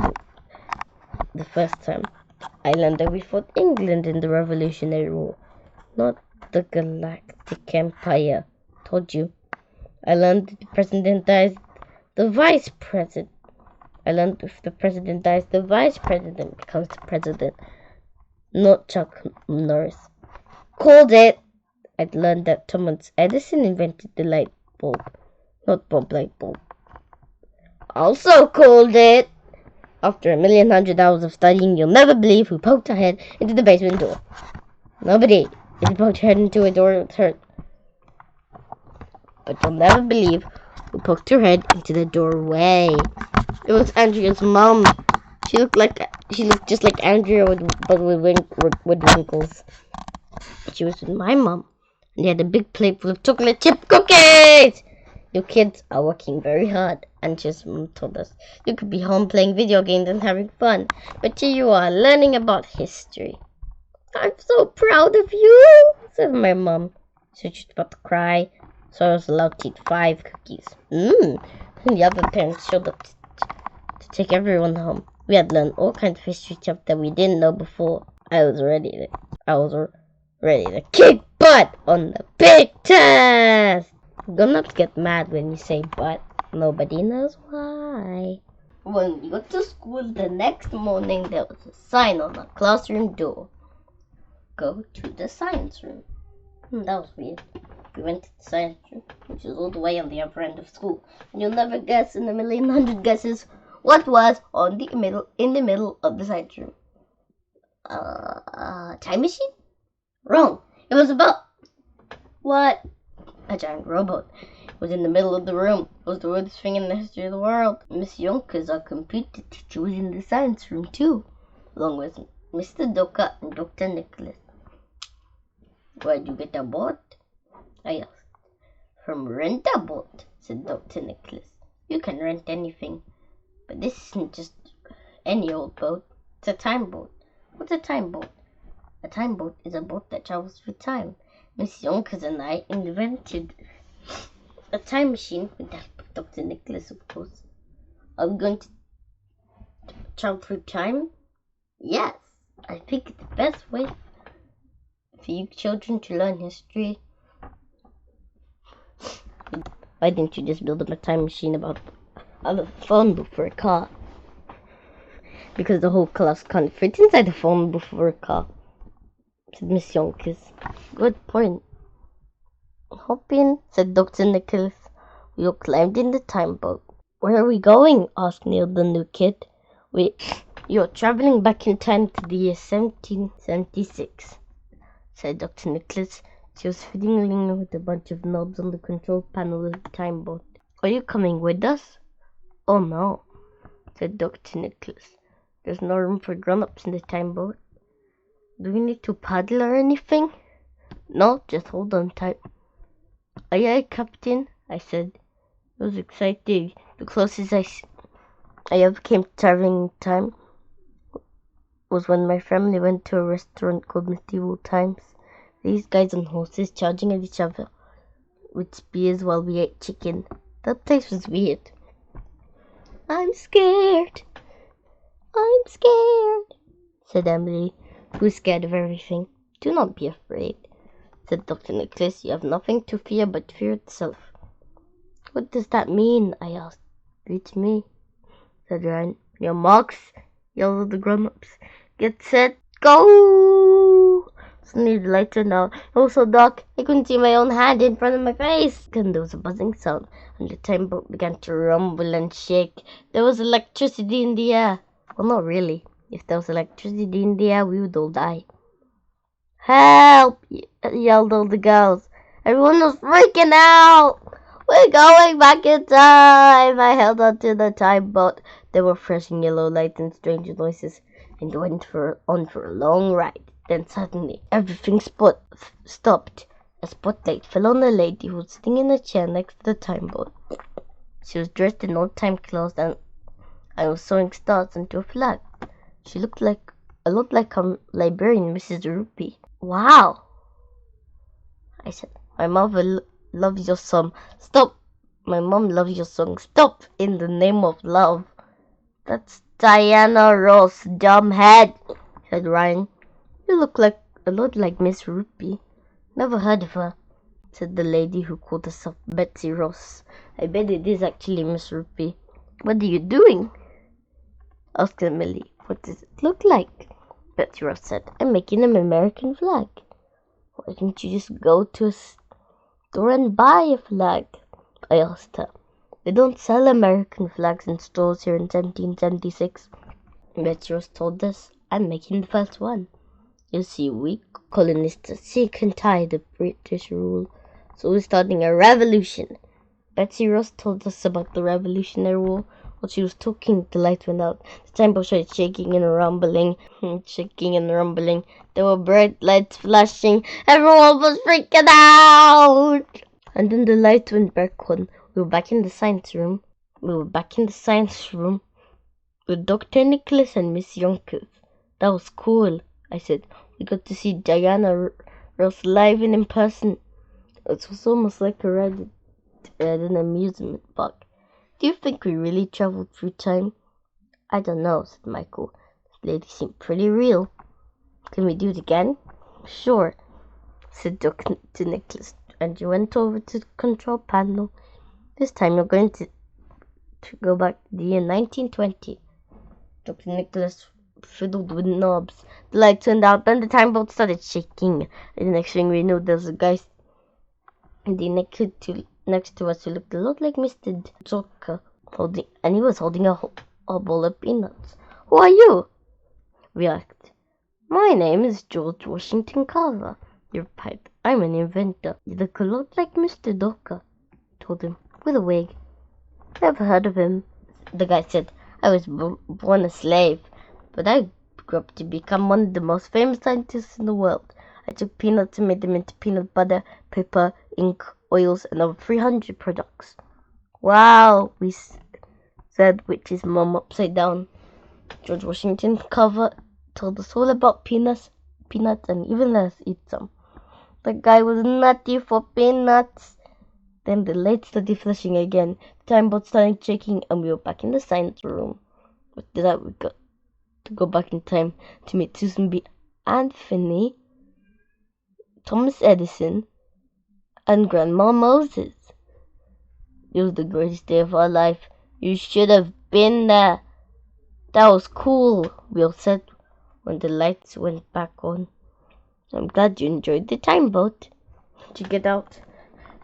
the first time. I learned that we fought England in the Revolutionary War, not the Galactic Empire. Told you. I learned that the president dies, the vice president. I learned if the president dies, the vice president becomes the president, not Chuck Norris. Called it. I'd learned that Thomas Edison invented the light bulb, not Bob light bulb. Also called it. After 1,100,000 hours of studying, you'll never believe who poked her head into the basement door. Nobody. If you poked your head into a door, it hurt. But you'll never believe who poked her head into the doorway. It was Andrea's mom. She looked just like Andrea, but with wrinkles. She was with my mom, and they had a big plate full of chocolate chip cookies. "You kids are working very hard," Andrea's mom told us. "You could be home playing video games and having fun, but here you are learning about history." "I'm so proud of you," said my mom. She was about to cry, so I was allowed to eat 5 cookies. And the other parents showed up to take everyone home. We had learned all kinds of history stuff that we didn't know before. I was ready to kick butt on the big test. Grown-ups get mad when you say but. Nobody knows why. When we got to school the next morning, there was a sign on the classroom door. "Go to the science room." That was weird. We went to the science room, which was all the way on the other end of school. And you'll never guess in 1,100,000 guesses what was in the middle of the science room. Time machine? Wrong. It was about what? A giant robot. It was in the middle of the room. It was the weirdest thing in the history of the world. Miss Yonkers, our computer teacher, was in the science room too, along with Mr. Doka and Dr. Nicholas. "Where'd you get a boat?" I asked. "From Rent-A-Boat," said Dr. Nicholas. "You can rent anything, but this isn't just any old boat. It's a time boat." "What's a time boat?" "A time boat is a boat that travels through time. Miss Yonkers and I invented a time machine with the help of Dr. Nicholas, of course." "Are we going to travel through time?" "Yes, I think it's the best way for you children to learn history." "Why didn't you just build a time machine about a phone book for a car?" "Because the whole class can't fit inside a phone book for a car," said Miss Yonkers. "Good point." "Hop in," said Dr. Nicholas. We all climbed in the time boat. Where are we going? Asked Neil, the new kid. You're traveling back in time to the year 1776, said Dr. Nicholas. She was fiddling with a bunch of knobs on the control panel of the time boat. Are you coming with us? Oh no, said Dr. Nicholas. There's no room for grown-ups in the time boat. Do we need to paddle or anything? No, just hold on tight. Aye, aye, Captain, I said. It was exciting. The closest I ever came to traveling in time was when my family went to a restaurant called Medieval Times. These guys on horses charging at each other with spears while we ate chicken. That place was weird. I'm scared, said Emily, who was scared of everything. Do not be afraid, said Dr. Nicholas. You have nothing to fear but fear itself. What does that mean? I asked. Read me, said Ryan. Your marks, yelled the grown-ups. Get set, go! Suddenly the lights turned out. It was so dark, I couldn't see my own hand in front of my face. And there was a buzzing sound, and the time boat began to rumble and shake. There was electricity in the air. Well, not really. If there was electricity in the air, we would all die. Help! Yelled all the girls. Everyone was freaking out. We're going back in time. I held onto the time boat. There were flashing yellow lights and strange noises, and went on for a long ride. Then suddenly, everything stopped. A spotlight fell on a lady who was sitting in a chair next to the time boat. She was dressed in old-time clothes and was sewing stars into a flag. She looked like a librarian, Mrs. Ruby. Wow, I said. My mother loves your song. Stop! My mom loves your song. Stop! In the name of love. That's Diana Ross, dumbhead, said Ryan. You look a lot like Miss Ruby. Never heard of her, said the lady who called herself Betsy Ross. I bet it is actually Miss Ruby. What are you doing? Asked Emily. What does it look like? Betsy Ross said. I'm making an American flag. Why didn't you just go to a store and buy a flag? I asked her. They don't sell American flags in stores here in 1776. Betsy Ross told us. I'm making the first one. You see, we colonists are sick and tired of British rule, so we're starting a revolution. Betsy Ross told us about the Revolutionary War. While she was talking, the light went out. The time boat started shaking and rumbling. There were bright lights flashing. Everyone was freaking out. And then the light went back on. We were back in the science room. With Dr. Nicholas and Miss Yonkers. That was cool, I said. We got to see Diana Ross live and in person. It was almost like a ride at an amusement park. Do you think we really traveled through time? I don't know, said Michael. This lady seemed pretty real. Can we do it again? Sure, said Dr. Nicholas. And you went over to the control panel. This time you're going to go back to the year 1920. Dr. Nicholas fiddled with knobs. The light turned out, then the time boat started shaking. And the next thing we knew, there was a guy next to us who looked a lot like Mr. Joker, and he was holding a bowl of peanuts. Who are you? We asked. My name is George Washington Carver, he replied. I'm an inventor. You look a lot like Mr. Docker, told him, with a wig. Never heard of him, the guy said. I was born a slave, but I grew up to become one of the most famous scientists in the world. I took peanuts and made them into peanut butter, paper, ink, oils, and over 300 products. Wow, we said, which is mom upside down. George Washington Carver told us all about peanuts, and even let us eat some. The guy was nutty for peanuts. Then the lights started flashing again. The time boat started shaking, and we were back in the science room. After that, we got to go back in time to meet Susan B. Anthony, Thomas Edison, and Grandma Moses. It was the greatest day of our life. You should have been there. That was cool, we all said when the lights went back on. I'm glad you enjoyed the time boat. To get out,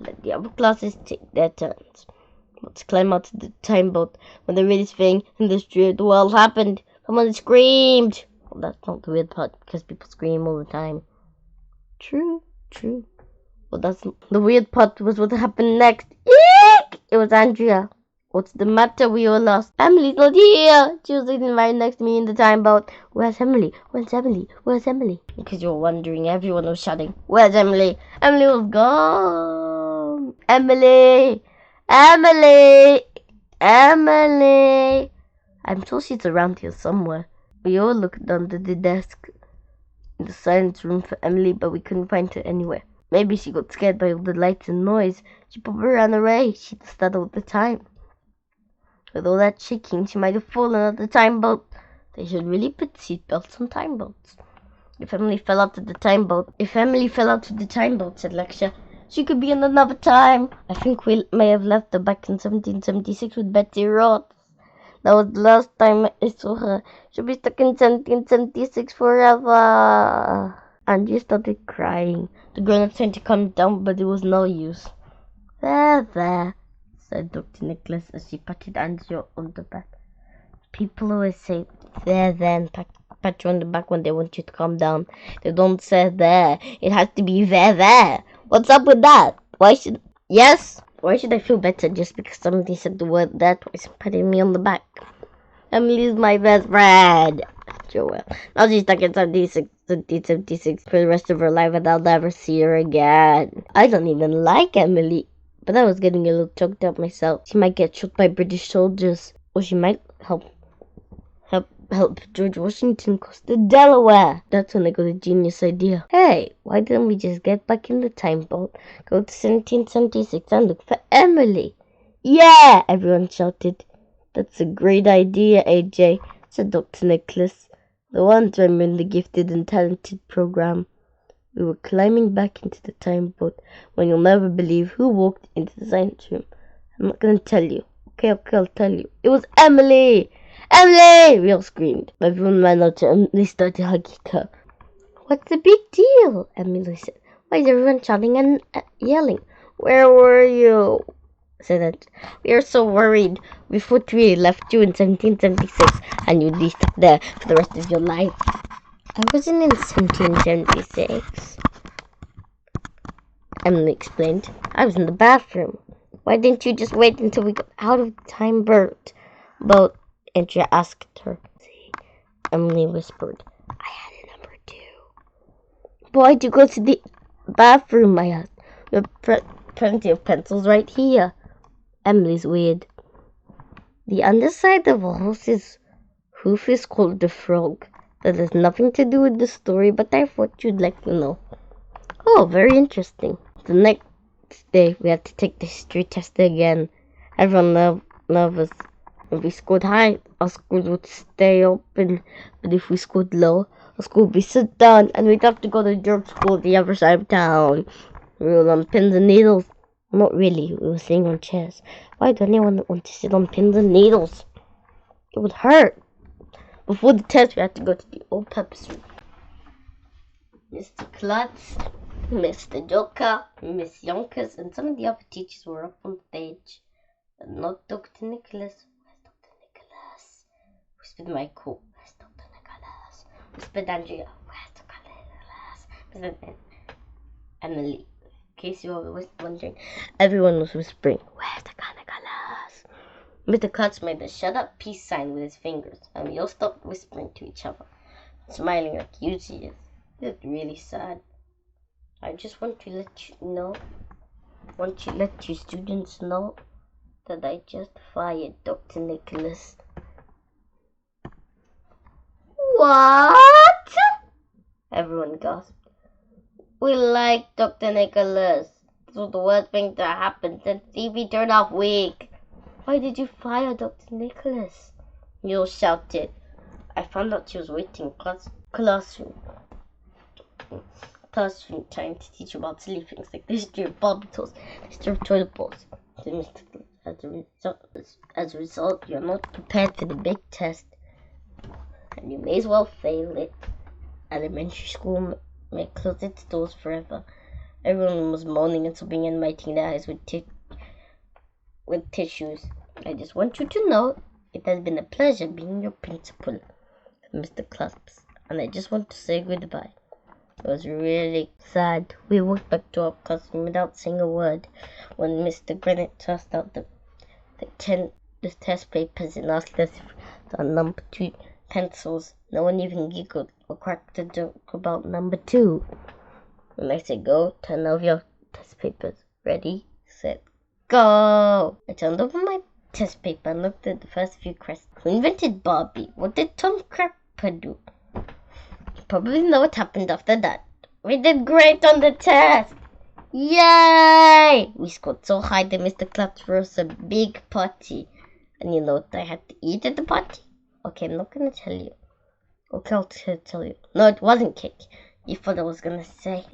let the other classes take their turns. boat, climb out of the time boat. When the weirdest thing in the street world happened, someone screamed. Well, that's not the weird part, because people scream all the time. True. Well, that's the weird part was what happened next. Eek! It was Andrea. What's the matter? We all lost. Emily's not here. She was sitting right next to me in the time boat. Where's Emily? Where's Emily? Where's Emily? Because you're wondering, everyone was shouting, where's Emily? Emily was gone. Emily! Emily! Emily! I'm sure she's around here somewhere. We all looked under the desk in the science room for Emily, but we couldn't find her anywhere. Maybe she got scared by all the lights and noise. She probably ran away. She does that all the time. With all that shaking, she might have fallen out the time boat. They should really put seatbelts on time boats. If Emily fell out of the time boat, said Lexia, she could be in another time. I think we may have left her back in 1776 with Betsy Ross. That was the last time I saw her. She'll be stuck in 1776 forever. Andrea started crying. The grown-ups tried to calm down, but it was no use. There, said Dr. Nicholas as she patted Andrea on the back. People always say, there, and pat you on the back when they want you to calm down. They don't say there. It has to be there. What's up with that? Why should I feel better just because somebody said the word that twice, patting me on the back? Emily's my best friend. Joel. Now she's stuck in 1776 for the rest of her life and I'll never see her again. I don't even like Emily, but I was getting a little choked up myself. She might get shot by British soldiers, or she might help George Washington cross the Delaware. That's when I got a genius idea. Hey, why didn't we just get back in the time boat, go to 1776 and look for Emily? Yeah, everyone shouted. That's a great idea, AJ, said Dr. Nicholas. The one time in the gifted and talented program. We were climbing back into the time boat when you'll never believe who walked into the science room. I'm not going to tell you. Okay, I'll tell you. It was Emily! Emily! We all screamed. Everyone ran out to Emily, started hugging her. What's the big deal? Emily said. Why is everyone shouting and yelling? Where were you? Said Aunt. We are so worried. We thought we left you in 1776 and you'd be stuck there for the rest of your life. I wasn't in 1776. Emily explained. I was in the bathroom. Why didn't you just wait until we got out of the time boat? Andrea asked her. Emily whispered. I had a number 2. Why'd you go to the bathroom? I asked. We have plenty of pencils right here. Emily's weird. The underside of a horse's hoof is called the frog. That has nothing to do with the story, but I thought you'd like to know. Oh, very interesting. The next day, we had to take the history test again. Everyone nervous. If we scored high, our school would stay open. But if we scored low, our school would be shut down, and we'd have to go to George School at the other side of town. We were on pins and needles. Not really, we were sitting on chairs. Why would anyone want to sit on pins and needles? It would hurt. Before the test, we had to go to the all-purpose room. Mr. Klutz, Mr. Joker, Miss Yonkers, and some of the other teachers were up on stage. But not Dr. Nicholas. Where's Dr. Nicholas? Whispered Michael. Where's Dr. Nicholas? Whispered Andrea. Where's Dr. Nicholas? Whispered Emily. In case you were wondering, everyone was whispering, where's Dr. Nicholas? Mr. Klutz made a shut up peace sign with his fingers, and we all stopped whispering to each other, smiling like huge ears. It was really sad. I just want to let you students know that I just fired Dr. Nicholas. What? Everyone gasped. We like Dr. Nicholas. This was the worst thing to happen since TV turned off week. Why did you fire Dr. Nicholas? You all shouted. I found out she was waiting in classroom trying to teach about silly things like the history of Barbie dolls, the history of toilet bowls. As a result, you're not prepared for the big test, and you may as well fail it. Elementary school may close its doors forever. Everyone was moaning and sobbing and biting their eyes with tears. with tissues. I just want you to know it has been a pleasure being your principal, Mr. Clasps, and I just want to say goodbye. It was really sad. We walked back to our classroom without saying a word when Mr. Granite tossed out the test papers and asked us if on number 2 pencils. No one even giggled or cracked a joke about number 2. When I said go, turn over your test papers. Ready, set, go! I turned over my test paper and looked at the first few questions. Who invented Barbie? What did Tom Crapper do? You probably know what happened after that. We did great on the test! Yay! We scored so high that Mr. Claps threw us a big party. And you know what I had to eat at the party? Okay, I'm not gonna tell you. Okay, I'll tell you. No, it wasn't cake. You thought I was gonna say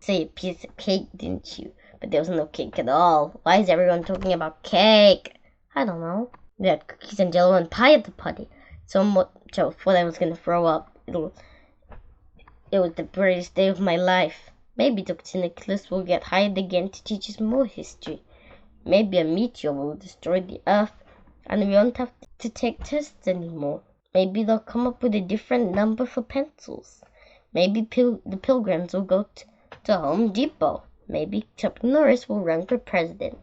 a piece of cake, didn't you? But there was no cake at all. Why is everyone talking about cake? I don't know. We had cookies and jello and pie at the party. So much I thought I was gonna throw up. It was the greatest day of my life. Maybe Dr. Nicholas will get hired again to teach us more history. Maybe a meteor will destroy the Earth and we won't have to take tests anymore. Maybe they'll come up with a different number for pencils. Maybe the Pilgrims will go to Home Depot. Maybe Chuck Norris will run for president.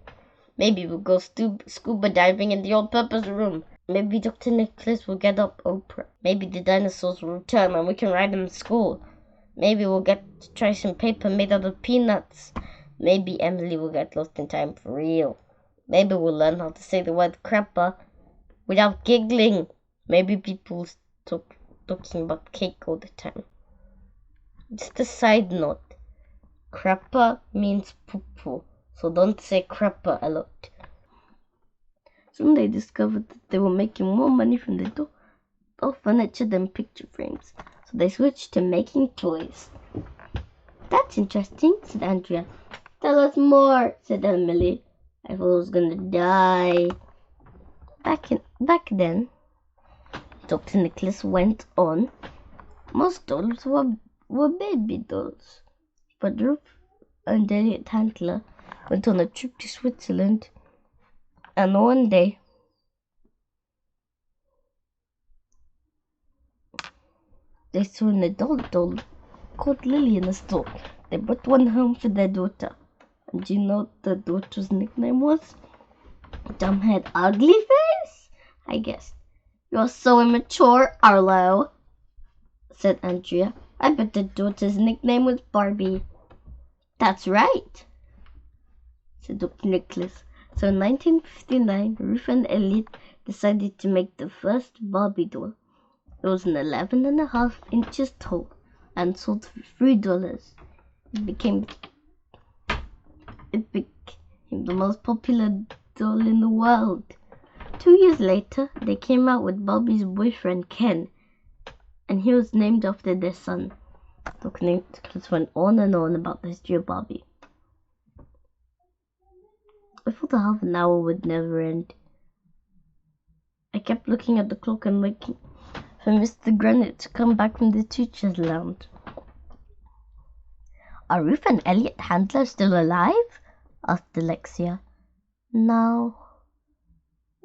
Maybe we'll go scuba diving in the all-purpose room. Maybe Dr. Nicholas will get up Oprah. Maybe the dinosaurs will return and we can ride them to school. Maybe we'll get to try some paper made out of peanuts. Maybe Emily will get lost in time for real. Maybe we'll learn how to say the word crapper without giggling. Maybe people stop talking about cake all the time. Just a side note. Crapper means poo-poo, so don't say crapper a lot. Soon they discovered that they were making more money from the doll furniture than picture frames, so they switched to making toys. That's interesting, said Andrea. Tell us more, said Emily. I thought I was gonna die. Back then, Dr. Nicholas went on. Most dolls were baby dolls. But Ruth and Elliot Handler went on a trip to Switzerland, and one day they saw an adult doll called Lily in the store. They brought one home for their daughter. And do you know what the daughter's nickname was? Dumbhead Ugly Face, I guess. You're so immature, Arlo, said Andrea. I bet the daughter's nickname was Barbie. That's right, said Dr. Nicholas. So in 1959, Ruth and Elliot decided to make the first Barbie doll. It was 11.5 inches tall and sold for $3. It became the most popular doll in the world. 2 years later, they came out with Barbie's boyfriend, Ken, and he was named after their son. Dr. Nicholas went on and on about the history of Barbie. I thought the half an hour would never end. I kept looking at the clock and waiting for Mr. Granite to come back from the teacher's lounge. Are Ruth and Elliot Handler still alive? Asked Alexia. No.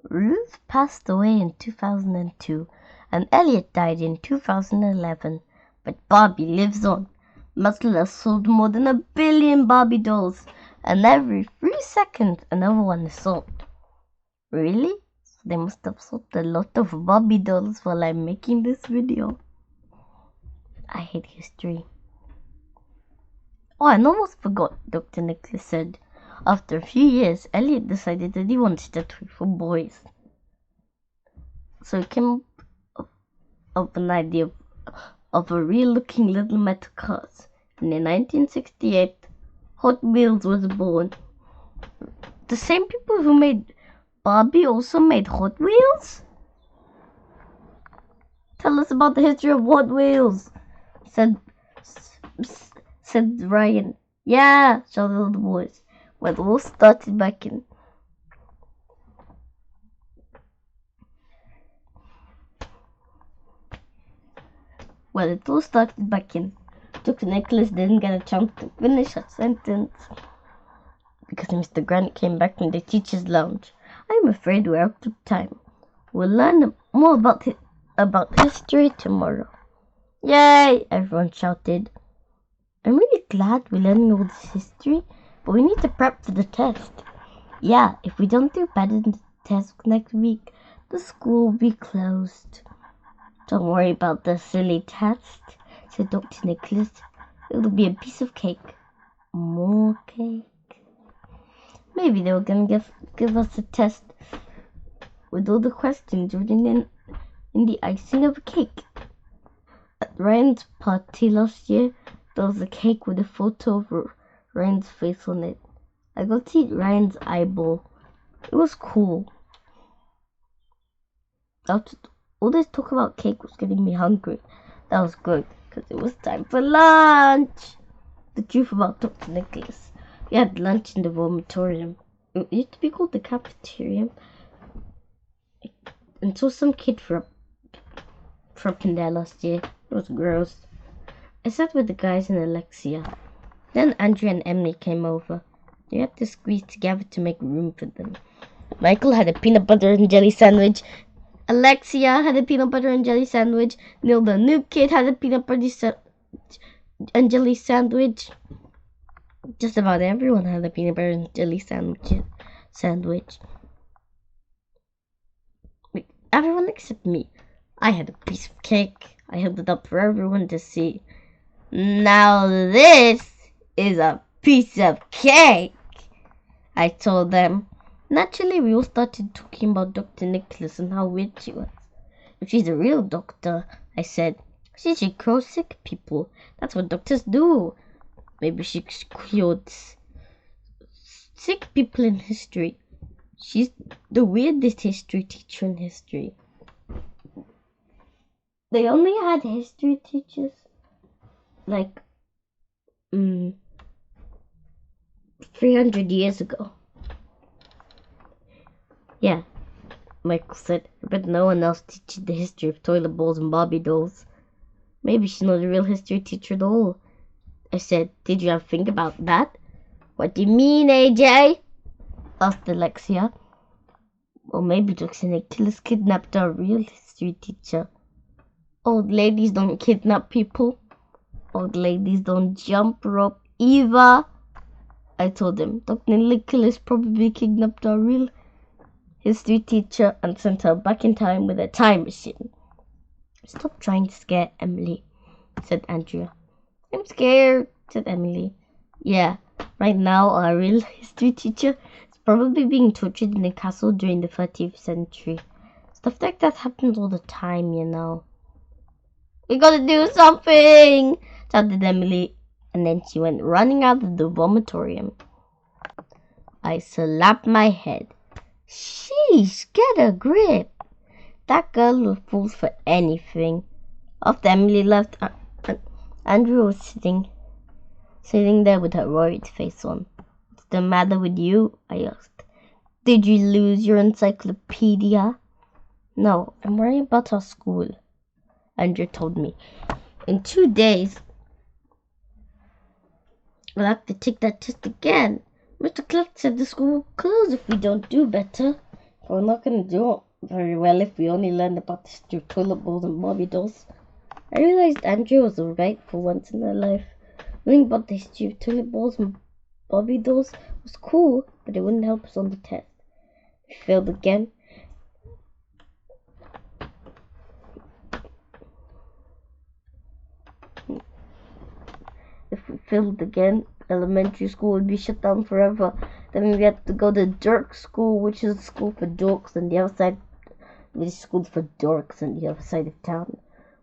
Ruth passed away in 2002 and Elliot died in 2011. But Barbie lives on. Muscle has sold more than 1 billion Barbie dolls, and every 3 seconds another one is sold. Really? So they must have sold a lot of Barbie dolls while I'm making this video. I hate history. Oh, I almost forgot, Dr. Nicholas said. After a few years, Elliot decided that he wanted a toy for boys. So he came up with an idea of a real-looking little metal cars. And in 1968, Hot Wheels was born. The same people who made Barbie also made Hot Wheels? Tell us about the history of Hot Wheels, said Ryan. Yeah, shouted all the boys. Well, it all started back in Dr. Nicholas didn't get a chance to finish a sentence. because Mr. Grant came back from the teacher's lounge. I'm afraid we're out of time. We'll learn more about history tomorrow. Yay! Everyone shouted. I'm really glad we're learning all this history, but we need to prep for the test. Yeah, if we don't do better in the test next week, the school will be closed. Don't worry about the silly test, said Dr. Nicholas. It'll be a piece of cake. More cake. Maybe they were going to give us a test with all the questions written in the icing of a cake. At Ryan's party last year, there was a cake with a photo of Ryan's face on it. I got to eat Ryan's eyeball. It was cool. All this talk about cake was getting me hungry. That was good, because it was time for lunch. The truth about Dr. Nicholas. We had lunch in the vomitorium. It used to be called the cafeteria. Until some kid threw up in there last year. It was gross. I sat with the guys and Alexia. Then Andrea and Emily came over. We had to squeeze together to make room for them. Michael had a peanut butter and jelly sandwich. Alexia had a peanut butter and jelly sandwich. Neil, the new kid, had a peanut butter and jelly sandwich. Just about everyone had a peanut butter and jelly sandwich. Everyone except me. I had a piece of cake. I held it up for everyone to see. Now this is a piece of cake, I told them. Naturally, we all started talking about Dr. Nicholas and how weird she was. If she's a real doctor, I said, she should cure sick people. That's what doctors do. Maybe she cured sick people in history. She's the weirdest history teacher in history. They only had history teachers like 300 years ago. Yeah, Michael said, but no one else teaches the history of toilet bowls and Barbie dolls. Maybe she's not a real history teacher at all. I said, did you ever think about that? What do you mean, AJ? Asked Alexia. Or maybe Dr. Nicholas kidnapped our real history teacher. Old ladies don't kidnap people. Old ladies don't jump rope either. I told him Dr. Nicholas probably kidnapped our real history teacher and sent her back in time with a time machine. Stop trying to scare Emily, said Andrea. I'm scared, said Emily. Yeah, right now our real history teacher is probably being tortured in a castle during the 30th century. Stuff like that happens all the time, you know. We gotta do something, shouted Emily, and then she went running out of the vomitorium. I slapped my head. Sheesh, get a grip. That girl falls for anything. After Emily left, Andrew was sitting there with her worried face on. What's the matter with you? I asked. Did you lose your encyclopedia? No, I'm worrying about our school, Andrew told me. In 2 days, we'll have to take that test again. Mr. Clark said the school will close if we don't do better. But we're not going to do very well if we only learn about the history of toilet bowls and Barbie dolls. I realized Andrea was alright for once in her life. Learning about the history of toilet bowls and Barbie dolls was cool, but it wouldn't help us on the test. We failed again. If we failed again, elementary school would be shut down forever. Then we had to go to Dirk School, which is a school for dorks, and the other side, which is school for dorks, on the other side of town.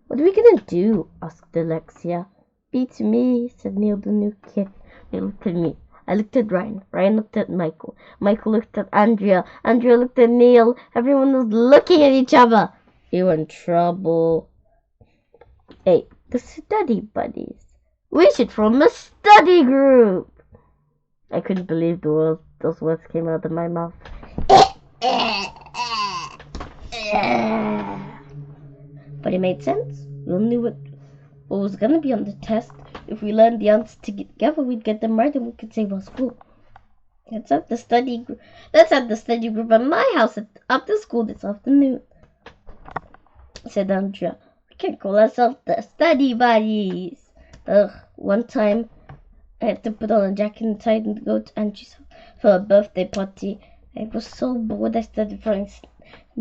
What are we gonna do? Asked Alexia. Beats me, said Neil, the new kid. He looked at me. I looked at Ryan. Ryan looked at Michael. Michael looked at Andrea. Andrea looked at Neil. Everyone was looking at each other. We were in trouble. Hey, the study buddies. We should form a study group. I couldn't believe those words came out of my mouth. But it made sense. We all knew what was going to be on the test. If we learned the answers together, we'd get them right and we could save our school. Let's have the study group. Let's have the study group at my house after school this afternoon," said Andrea. "We can call ourselves the study buddies." Ugh, one time I had to put on a jacket and tie and go to Andrew's house for a birthday party. I was so bored I started throwing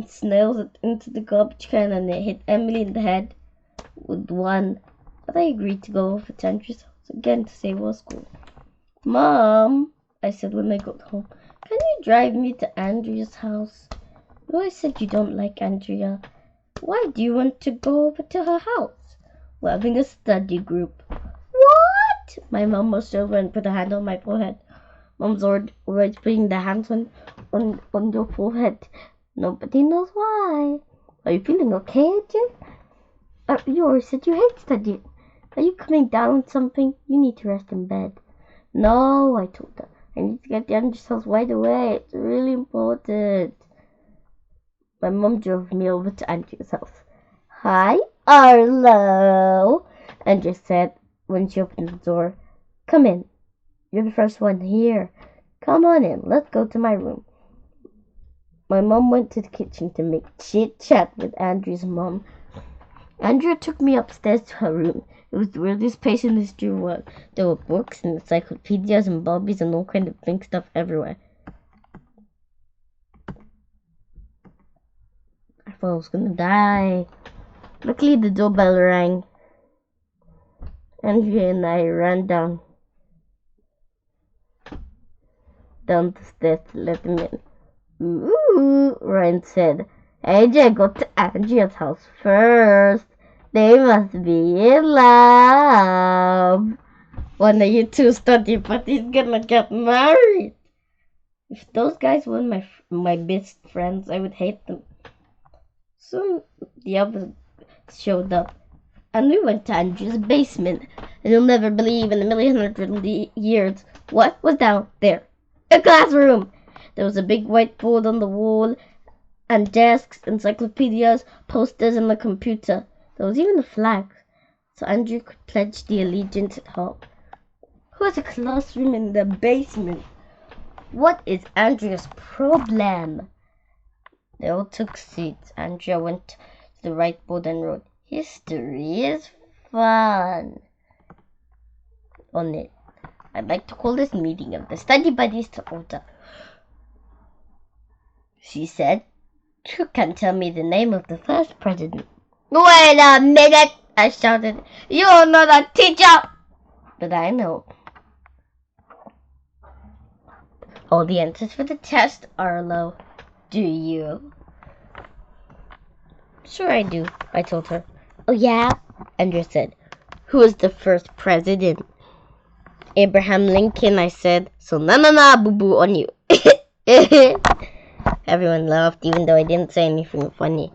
snails into the garbage can and it hit Emily in the head with one. But I agreed to go over to Andrew's house again to save our school. "Mom," I said when I got home, "can you drive me to Andrea's house?" "No, I said you don't like Andrea." "Why do you want to go over to her house?" "We're having a study group." "What?" My mom was over and put a hand on my forehead. Mom's always putting the hands on your forehead. Nobody knows why. "Are you feeling okay, Adrian?" "You always said you hate studying. Are you coming down with something? You need to rest in bed." "No," I told her. "I need to get the Andrews house right away. It's really important." My mom drove me over to Andrew's house. "Hi, Arlo," Andrew said when she opened the door. "Come in. You're the first one here. Come on in. Let's go to my room." My mom went to the kitchen to make chit-chat with Andrew's mom. Andrea took me upstairs to her room. It was the weirdest place in history world. There were books and encyclopedias and Barbies and all kind of pink stuff everywhere. I thought I was gonna die. Luckily the doorbell rang. Andrea and I ran down the stairs to let him in. "Ooh," Ryan said. "AJ got to Andrea's house first. They must be in love. One of you two study buddies gonna get married." If those guys weren't my best friends, I would hate them. Soon the others showed up, and we went to Andrew's basement. And you'll never believe in a million hundred years what was down there. A classroom! There was a big whiteboard on the wall, and desks, encyclopedias, posters, and a computer. There was even a flag, so Andrew could pledge the allegiance at home. Who has a classroom in the basement? What is Andrea's problem? They all took seats. Andrea went to the whiteboard and wrote, "History is fun" on it. "I'd like to call this meeting of the study buddies to order," she said. "Who can tell me the name of the first president?" "Wait a minute," I shouted. "You're not a teacher." "But I know all the answers for the test, Arlo. Do you?" "Sure I do," I told her. "Oh yeah?" Andrea said. "Who was the first president?" "Abraham Lincoln," I said. "So na boo-boo on you." Everyone laughed, even though I didn't say anything funny.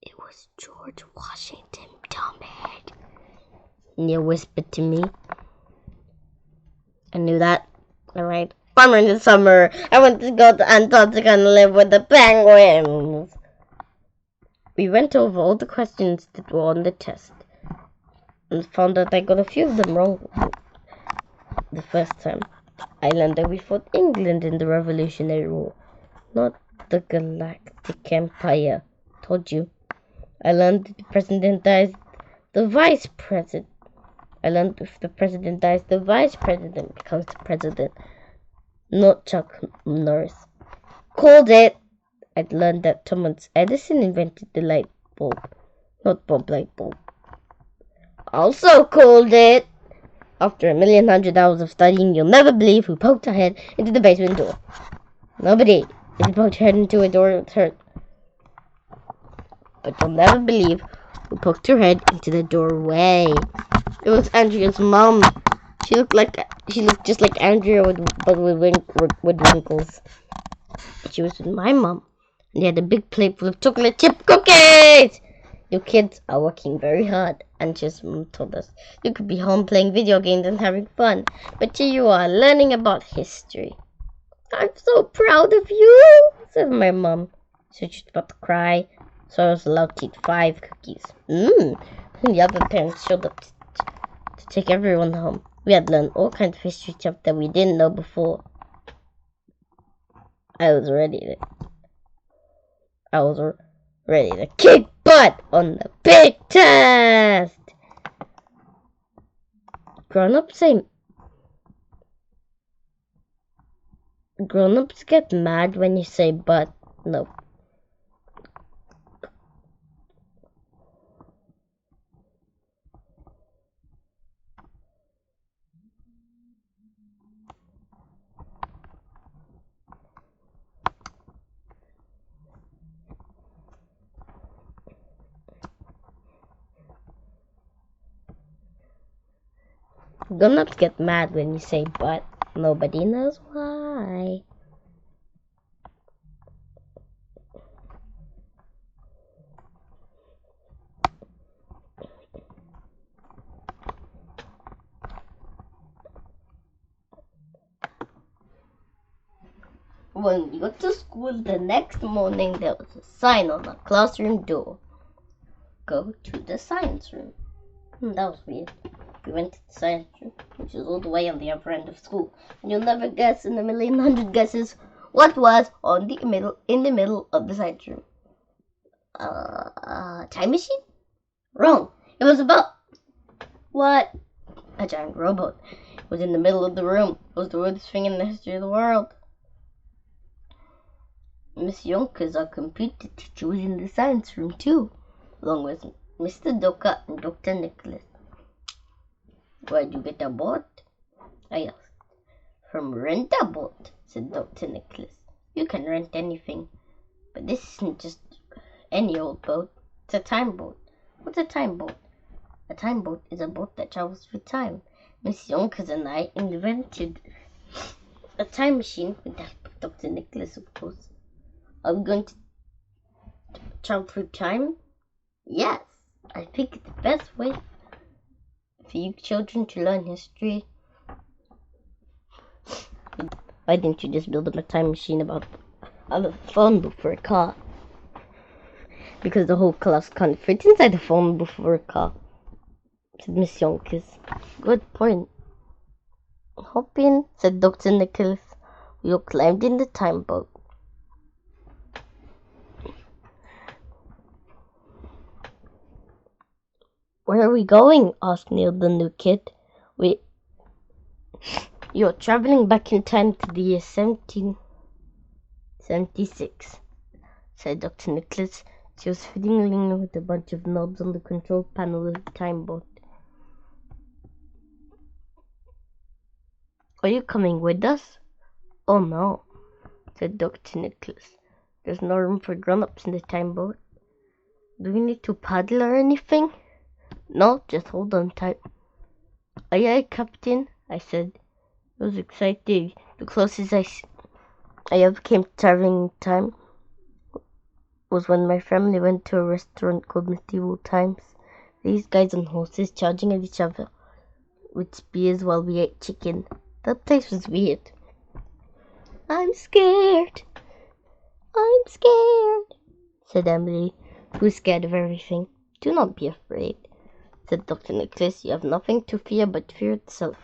"It was George Washington, dumbhead," Neil whispered to me. I knew that. Alright. Farmer in the summer. I want to go to Antarctica and live with the penguins. We went over all the questions that were on the test and found out I got a few of them wrong the first time. I learned that we fought England in the Revolutionary War, not the Galactic Empire. Told you. I learned that the president dies, the vice president. I learned if the president dies, the vice president becomes the president, not Chuck Norris. Called it. I'd learned that Thomas Edison invented the light bulb, not Bob light bulb. Also called it. After 1,100,000 hours of studying, you'll never believe who poked her head into the basement door. Nobody. If you poked your head into a door, it hurt. But you'll never believe who poked her head into the doorway. It was Andrea's mom. She looked just like Andrea, but with wrinkles. She was with my mom, and they had a big plate full of chocolate chip cookies. "You kids are working very hard," Andrea's mom told us. "You could be home playing video games and having fun, but here you are learning about history." "I'm so proud of you," said my mom. She was just about to cry, so I was allowed to eat 5 cookies. And the other parents showed up to take everyone home. We had learned all kinds of history stuff that we didn't know before. I was ready to kick butt on the big test. Grown-ups get mad when you say but. No. Grown-ups get mad when you say but. Nobody knows why. When we got to school the next morning, there was a sign on the classroom door. Go to the science room. That was weird. We went to the science room, which was all the way on the other end of school. And you'll never guess in a million hundred guesses what was in the middle of the science room. Time machine? Wrong. It was about what? A giant robot. It was in the middle of the room. It was the weirdest thing in the history of the world. Miss Yonkers, our computer teacher, was in the science room too, along with Mr. Doka and Dr. Nicholas. Where'd you get a boat? I asked. From Rent a Boat, said Dr. Nicholas. You can rent anything, but this isn't just any old boat. It's a time boat. What's a time boat? A time boat is a boat that travels through time. Miss Yonkers and I invented a time machine with the help of Dr. Nicholas, of course. Are we going to travel through time? Yes, I think it's the best way for you children to learn history. Why didn't you just build up a time machine about a phone booth for a car? Because the whole class can't fit inside a phone booth for a car, said Miss Yonkers. Good point. Hop in, said Dr. Nicholas. We all climbed in the time boat. Where are we going? Asked Neil, the new kid. You're traveling back in time to the year 1776, said Dr. Nicholas. She was fiddling with a bunch of knobs on the control panel of the time boat. Are you coming with us? Oh no, said Dr. Nicholas. There's no room for grown-ups in the time boat. Do we need to paddle or anything? No, just hold on tight. Aye, aye, Captain, I said. It was exciting. The closest I ever came to traveling in time was when my family went to a restaurant called Medieval Times. These guys on horses charging at each other with spears while we ate chicken. That place was weird. I'm scared, said Emily, who was scared of everything. Do not be afraid, said Dr. Nicholas. You have nothing to fear but fear itself.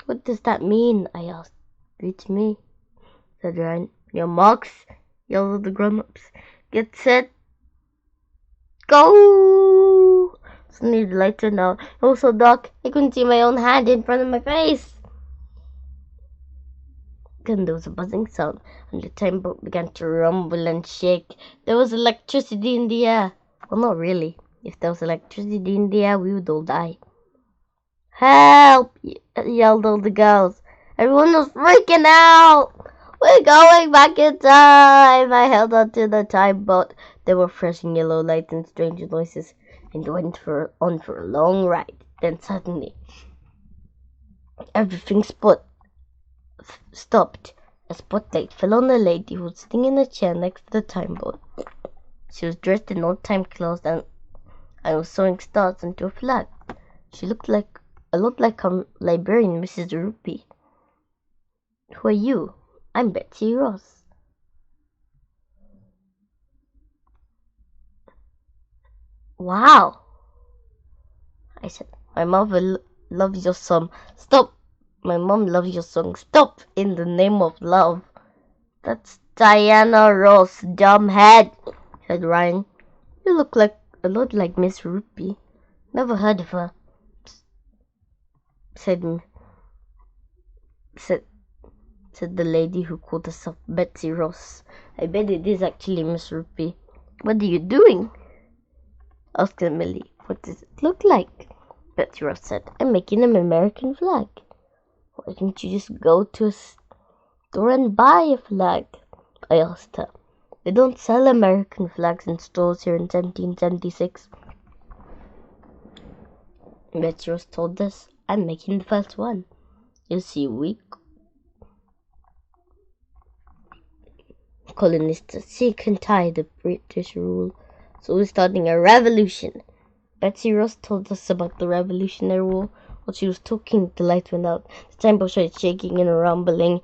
What does that mean? I asked. Reach me, said Ryan. Your marks, yelled the grown-ups. Get set, go! Suddenly the lights turned out. It was so dark I couldn't see my own hand in front of my face. Then there was a buzzing sound, and the time boat began to rumble and shake. There was electricity in the air. Well, not really. If there was electricity in the air, we would all die. Help! Yelled all the girls. Everyone was freaking out. We're going back in time. I held onto the time boat. There were flashing yellow lights and strange noises, and went on for a long ride. Then suddenly, everything stopped. A spotlight fell on a lady who was sitting in a chair next to the time boat. She was dressed in old-time clothes and was sewing stars into a flag. She looked a lot like our librarian, Mrs. Rupee. Who are you? I'm Betsy Ross. Wow, I said. My mother loves your song. Stop! My mom loves your song. Stop! In the name of love. That's Diana Ross, dumbhead, said Ryan. You look like a lot like Miss Ruby. Never heard of her, said the lady who called herself Betsy Ross. I bet it is actually Miss Ruby. What are you doing? Asked Emily. What does it look like? Betsy Ross said. I'm making an American flag. Why didn't you just go to a store and buy a flag? I asked her. They don't sell American flags in stores here in 1776. Betsy Ross told us. I'm making the first one. You see, we colonists are sick and tired of British rule, so we're starting a revolution. Betsy Ross told us about the Revolutionary War. While she was talking, the light went out. The temple started shaking and rumbling.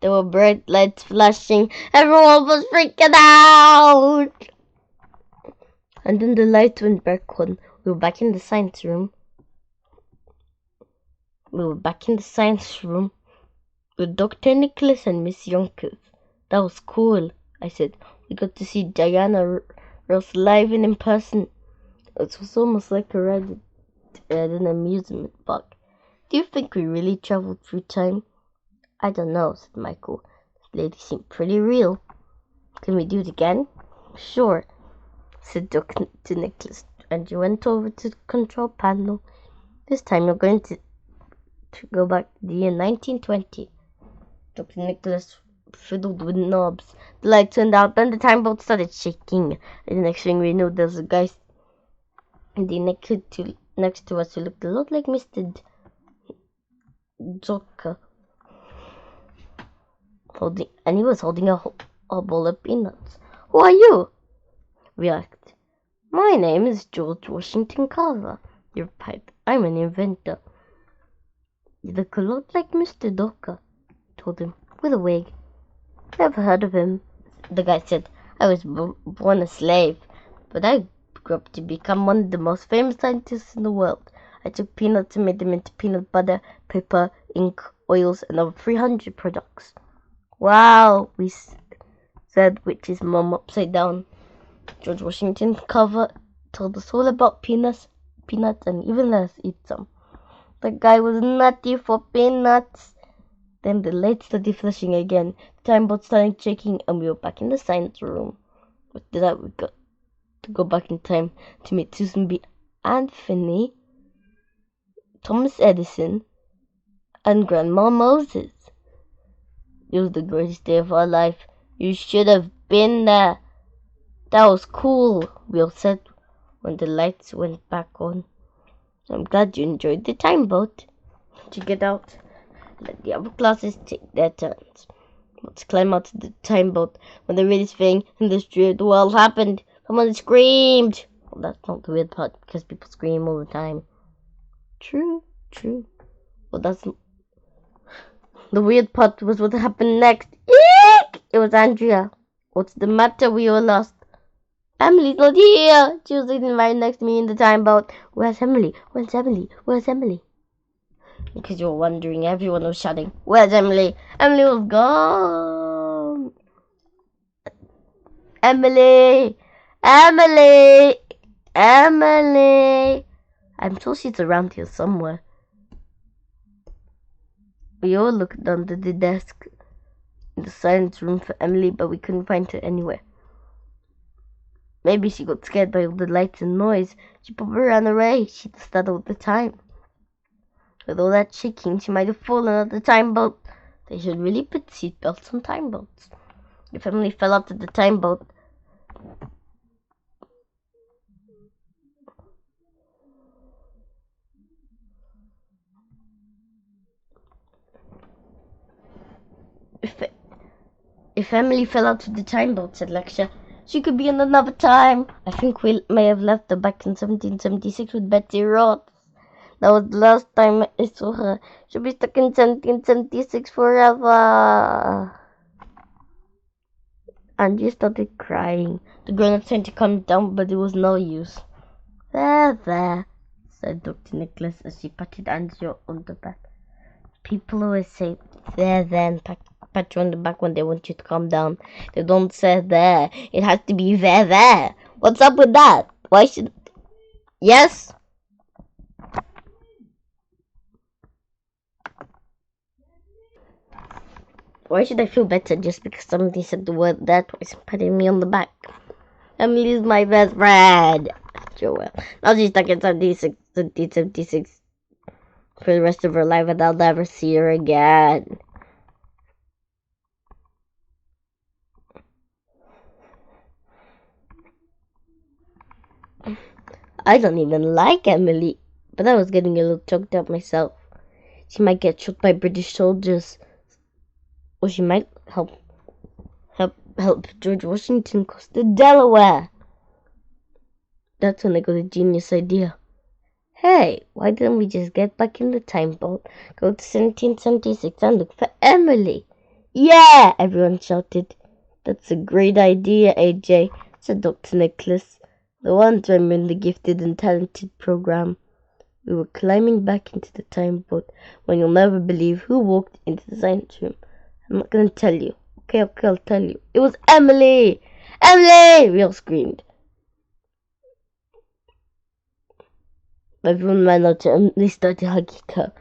There were bright lights flashing. Everyone was freaking out. And then the light went back on. We were back in the science room. With Dr. Nicholas and Miss Yonkers. That was cool, I said. We got to see Diana Ross live and in person. It was almost like a ride at an amusement park. Do you think we really traveled through time? I don't know, said Michael. This lady seemed pretty real. Can we do it again? Sure, said Dr. Nicholas, and you went over to the control panel. This time you're going to go back to the year 1920. Dr. Nicholas fiddled with knobs. The lights went out, then the time boat started shaking. And the next thing we knew, there was a guy next to us who looked a lot like Mr. Joker. He was holding a bowl of peanuts. Who are you? We asked. My name is George Washington Carver, he replied. I'm an inventor. You look a lot like Mr. Docker, told him, with a wig. Never heard of him, the guy said. I was born a slave, but I grew up to become one of the most famous scientists in the world. I took peanuts and made them into peanut butter, paper, ink, oils, and over 300 products. Wow, we said, which is mom upside down. George Washington Carver told us all about peanuts, and even let us eat some. The guy was nutty for peanuts. Then the lights started flashing again. The time boat started shaking, and we were back in the science room. After that, we got to go back in time to meet Susan B. Anthony, Thomas Edison, and Grandma Moses. It was the greatest day of our life. You should have been there. That was cool, we all said when the lights went back on. I'm glad you enjoyed the time boat. To get out, let the other classes take their turns. Let's climb out of the time boat. When the weirdest thing in the history of the world happened, someone screamed. Well, that's not the weird part, because people scream all the time. True. Well, that's the weird part was what happened next. Eek! It was Andrea. What's the matter? We all lost. Emily's not here. She was sitting right next to me in the time boat. Where's Emily? Where's Emily? Because you were wondering, everyone was shouting, where's Emily? Emily was gone. Emily! I'm sure she's around here somewhere. We all looked under the desk in the science room for Emily, but we couldn't find her anywhere. Maybe she got scared by all the lights and noise. She probably ran away. She does that all the time. With all that shaking, she might have fallen out the time boat. They should really put seatbelts on time boats. If Emily fell out of the time boat, If Emily fell out of the time boat, said Lexia, she could be in another time. I think we may have left her back in 1776 with Betsy Ross. That was the last time I saw her. She'll be stuck in 1776 forever. Angie started crying. The grown-ups tried to calm down, but it was no use. There, said Dr. Nicholas as she patted Angie on the back. People always say there and pat you on the back when they want you to calm down. They don't say there. It has to be there. What's up with that? Why should... Yes? Why should I feel better just because somebody said the word that twice and patting me on the back? Emily's my best friend. Joel. Now she's stuck in 76 for the rest of her life and I'll never see her again. I don't even like Emily, but I was getting a little choked up myself. She might get shot by British soldiers, or she might help George Washington cross the Delaware. That's when I got a genius idea. Hey, why didn't we just get back in the time boat, go to 1776 and look for Emily? Yeah, everyone shouted. That's a great idea, AJ, said Dr. Nicholas. The one time in the gifted and talented program. We were climbing back into the time boat when you'll never believe who walked into the science room. I'm not gonna tell you. Okay, I'll tell you. It was Emily! Emily! We all screamed. Everyone ran out to Emily, started hugging her.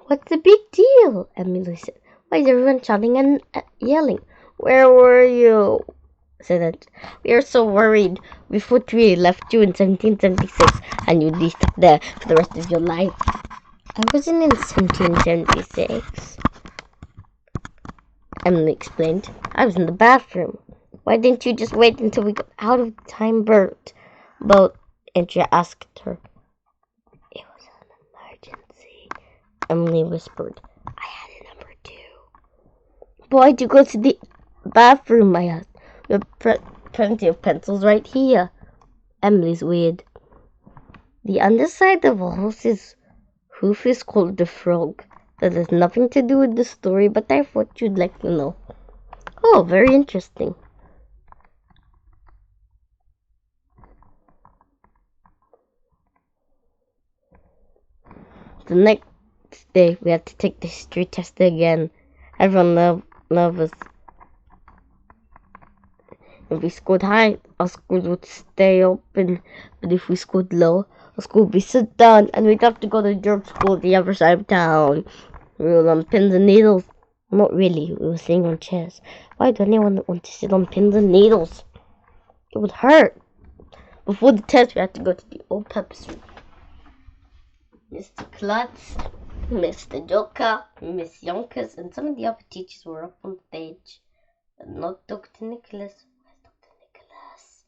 What's the big deal? Emily said. Why is everyone shouting and yelling? Where were you? Said Aunt. We are so worried. We thought we left you in 1776 and you'd be stuck there for the rest of your life. I wasn't in 1776. Emily explained. I was in the bathroom. Why didn't you just wait until we got out of the time boat? Andrea asked her. It was an emergency, Emily whispered. I had a number 2. Why'd you go to the bathroom? I asked. We have plenty of pencils right here. Emily's weird. The underside of a horse's hoof is called the frog. That has nothing to do with the story, but I thought you'd like to know. Oh, very interesting. The next day, we had to take the history test again. Everyone nervous. If we scored high, our schools would stay open. But if we scored low, our school would be shut down, and we'd have to go to George School at the other side of town. We were on pins and needles. Not really, we were sitting on chairs. Why do anyone want to sit on pins and needles? It would hurt. Before the test, we had to go to the all-purpose room. Mr. Klutz, Mr. Joker, Miss Yonkers, and some of the other teachers were up on stage. But not Dr. Nicholas. Where's Dr. Nicholas?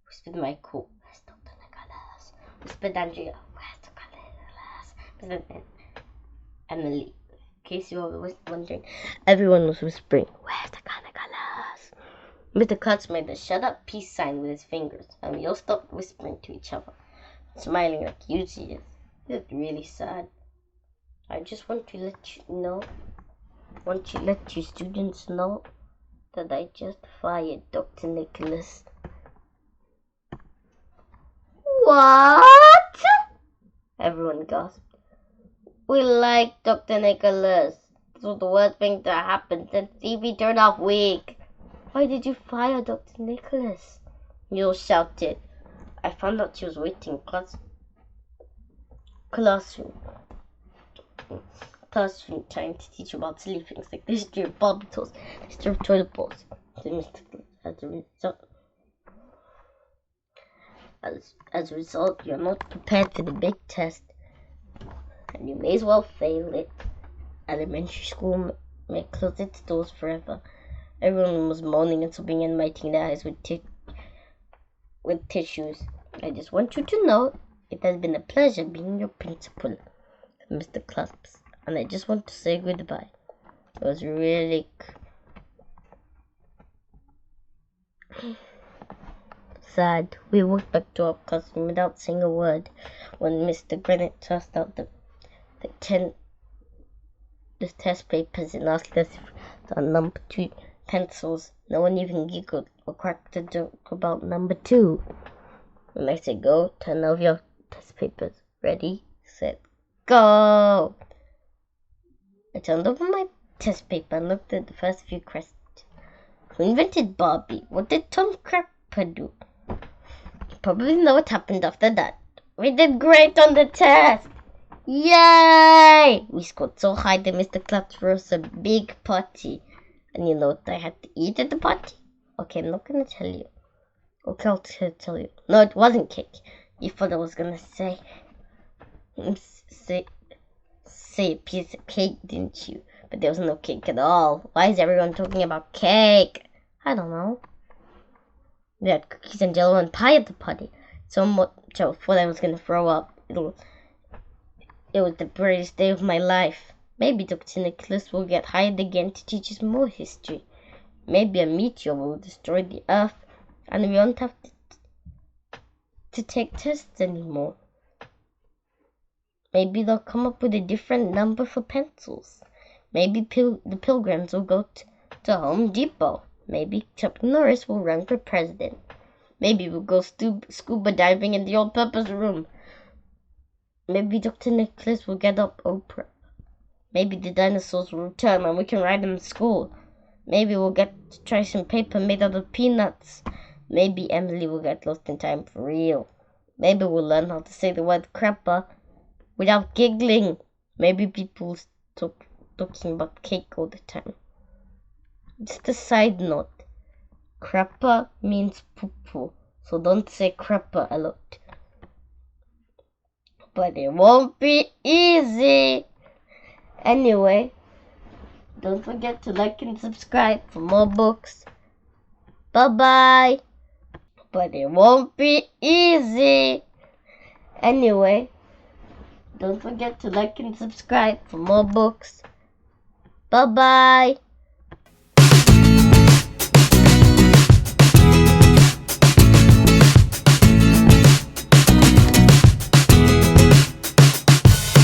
Whispered Michael. Where's Dr. Nicholas? Whispered Andrea. Where's Dr. Nicholas? Whispered Emily. In case you were wondering, everyone was whispering, where's Dr. Nicholas? Mr. Klutz made a shut up peace sign with his fingers, and we all stopped whispering to each other, smiling like usually is. It's really sad. I just want to let you students know that I just fired Dr. Nicholas. What? Everyone gasped. We like Dr. Nicholas. This was the worst thing that happened since TV turned off week. Why did you fire Dr. Nicholas? You all shouted. I found out she was waiting in classroom trying to teach about silly things like the history of Barbie dolls, the history of toilet bowls. As a result, you're not prepared for the big test, and you may as well fail it. Elementary school may close its doors forever. Everyone was moaning and sobbing and wiping their eyes with tissues. I just want you to know it has been a pleasure being your principal, Mr. Klutz, and I just want to say goodbye. It was really sad. We walked back to our classroom without saying a word. when Mr. Granite tossed out the 10 the test papers and asked us if on number 2 pencils. No one even giggled or cracked a joke about number 2. When I said go, turn over your test papers. Ready, set, go! I turned over my test paper and looked at the first few questions. Who invented Barbie? What did Tom Crapper do? You probably know what happened after that. We did great on the test! Yay! We scored so high that Mr. Klutz threw us a big party. And you know what I had to eat at the party? Okay, I'm not gonna tell you. Okay, I'll tell you. No, it wasn't cake. You thought I was gonna say a piece of cake, didn't you? But there was no cake at all. Why is everyone talking about cake? I don't know. We had cookies and jello and pie at the party. So much I thought I was gonna throw up. It was the greatest day of my life. Maybe Dr. Nicholas will get hired again to teach us more history. Maybe a meteor will destroy the Earth, and we won't have to take tests anymore. Maybe they'll come up with a different number for pencils. Maybe the Pilgrims will go to Home Depot. Maybe Chuck Norris will run for president. Maybe we'll go scuba diving in the all-purpose room. Maybe Dr. Nicholas will get up Oprah. Maybe the dinosaurs will return and we can ride them to school. Maybe we'll get to try some paper made out of peanuts. Maybe Emily will get lost in time for real. Maybe we'll learn how to say the word crapper without giggling. Maybe people will stop talking about cake all the time. Just a side note. Crapper means poo-poo, so don't say crapper a lot. But it won't be easy. Anyway, don't forget to like and subscribe for more books. Bye-bye. But it won't be easy. Anyway, don't forget to like and subscribe for more books. Bye-bye.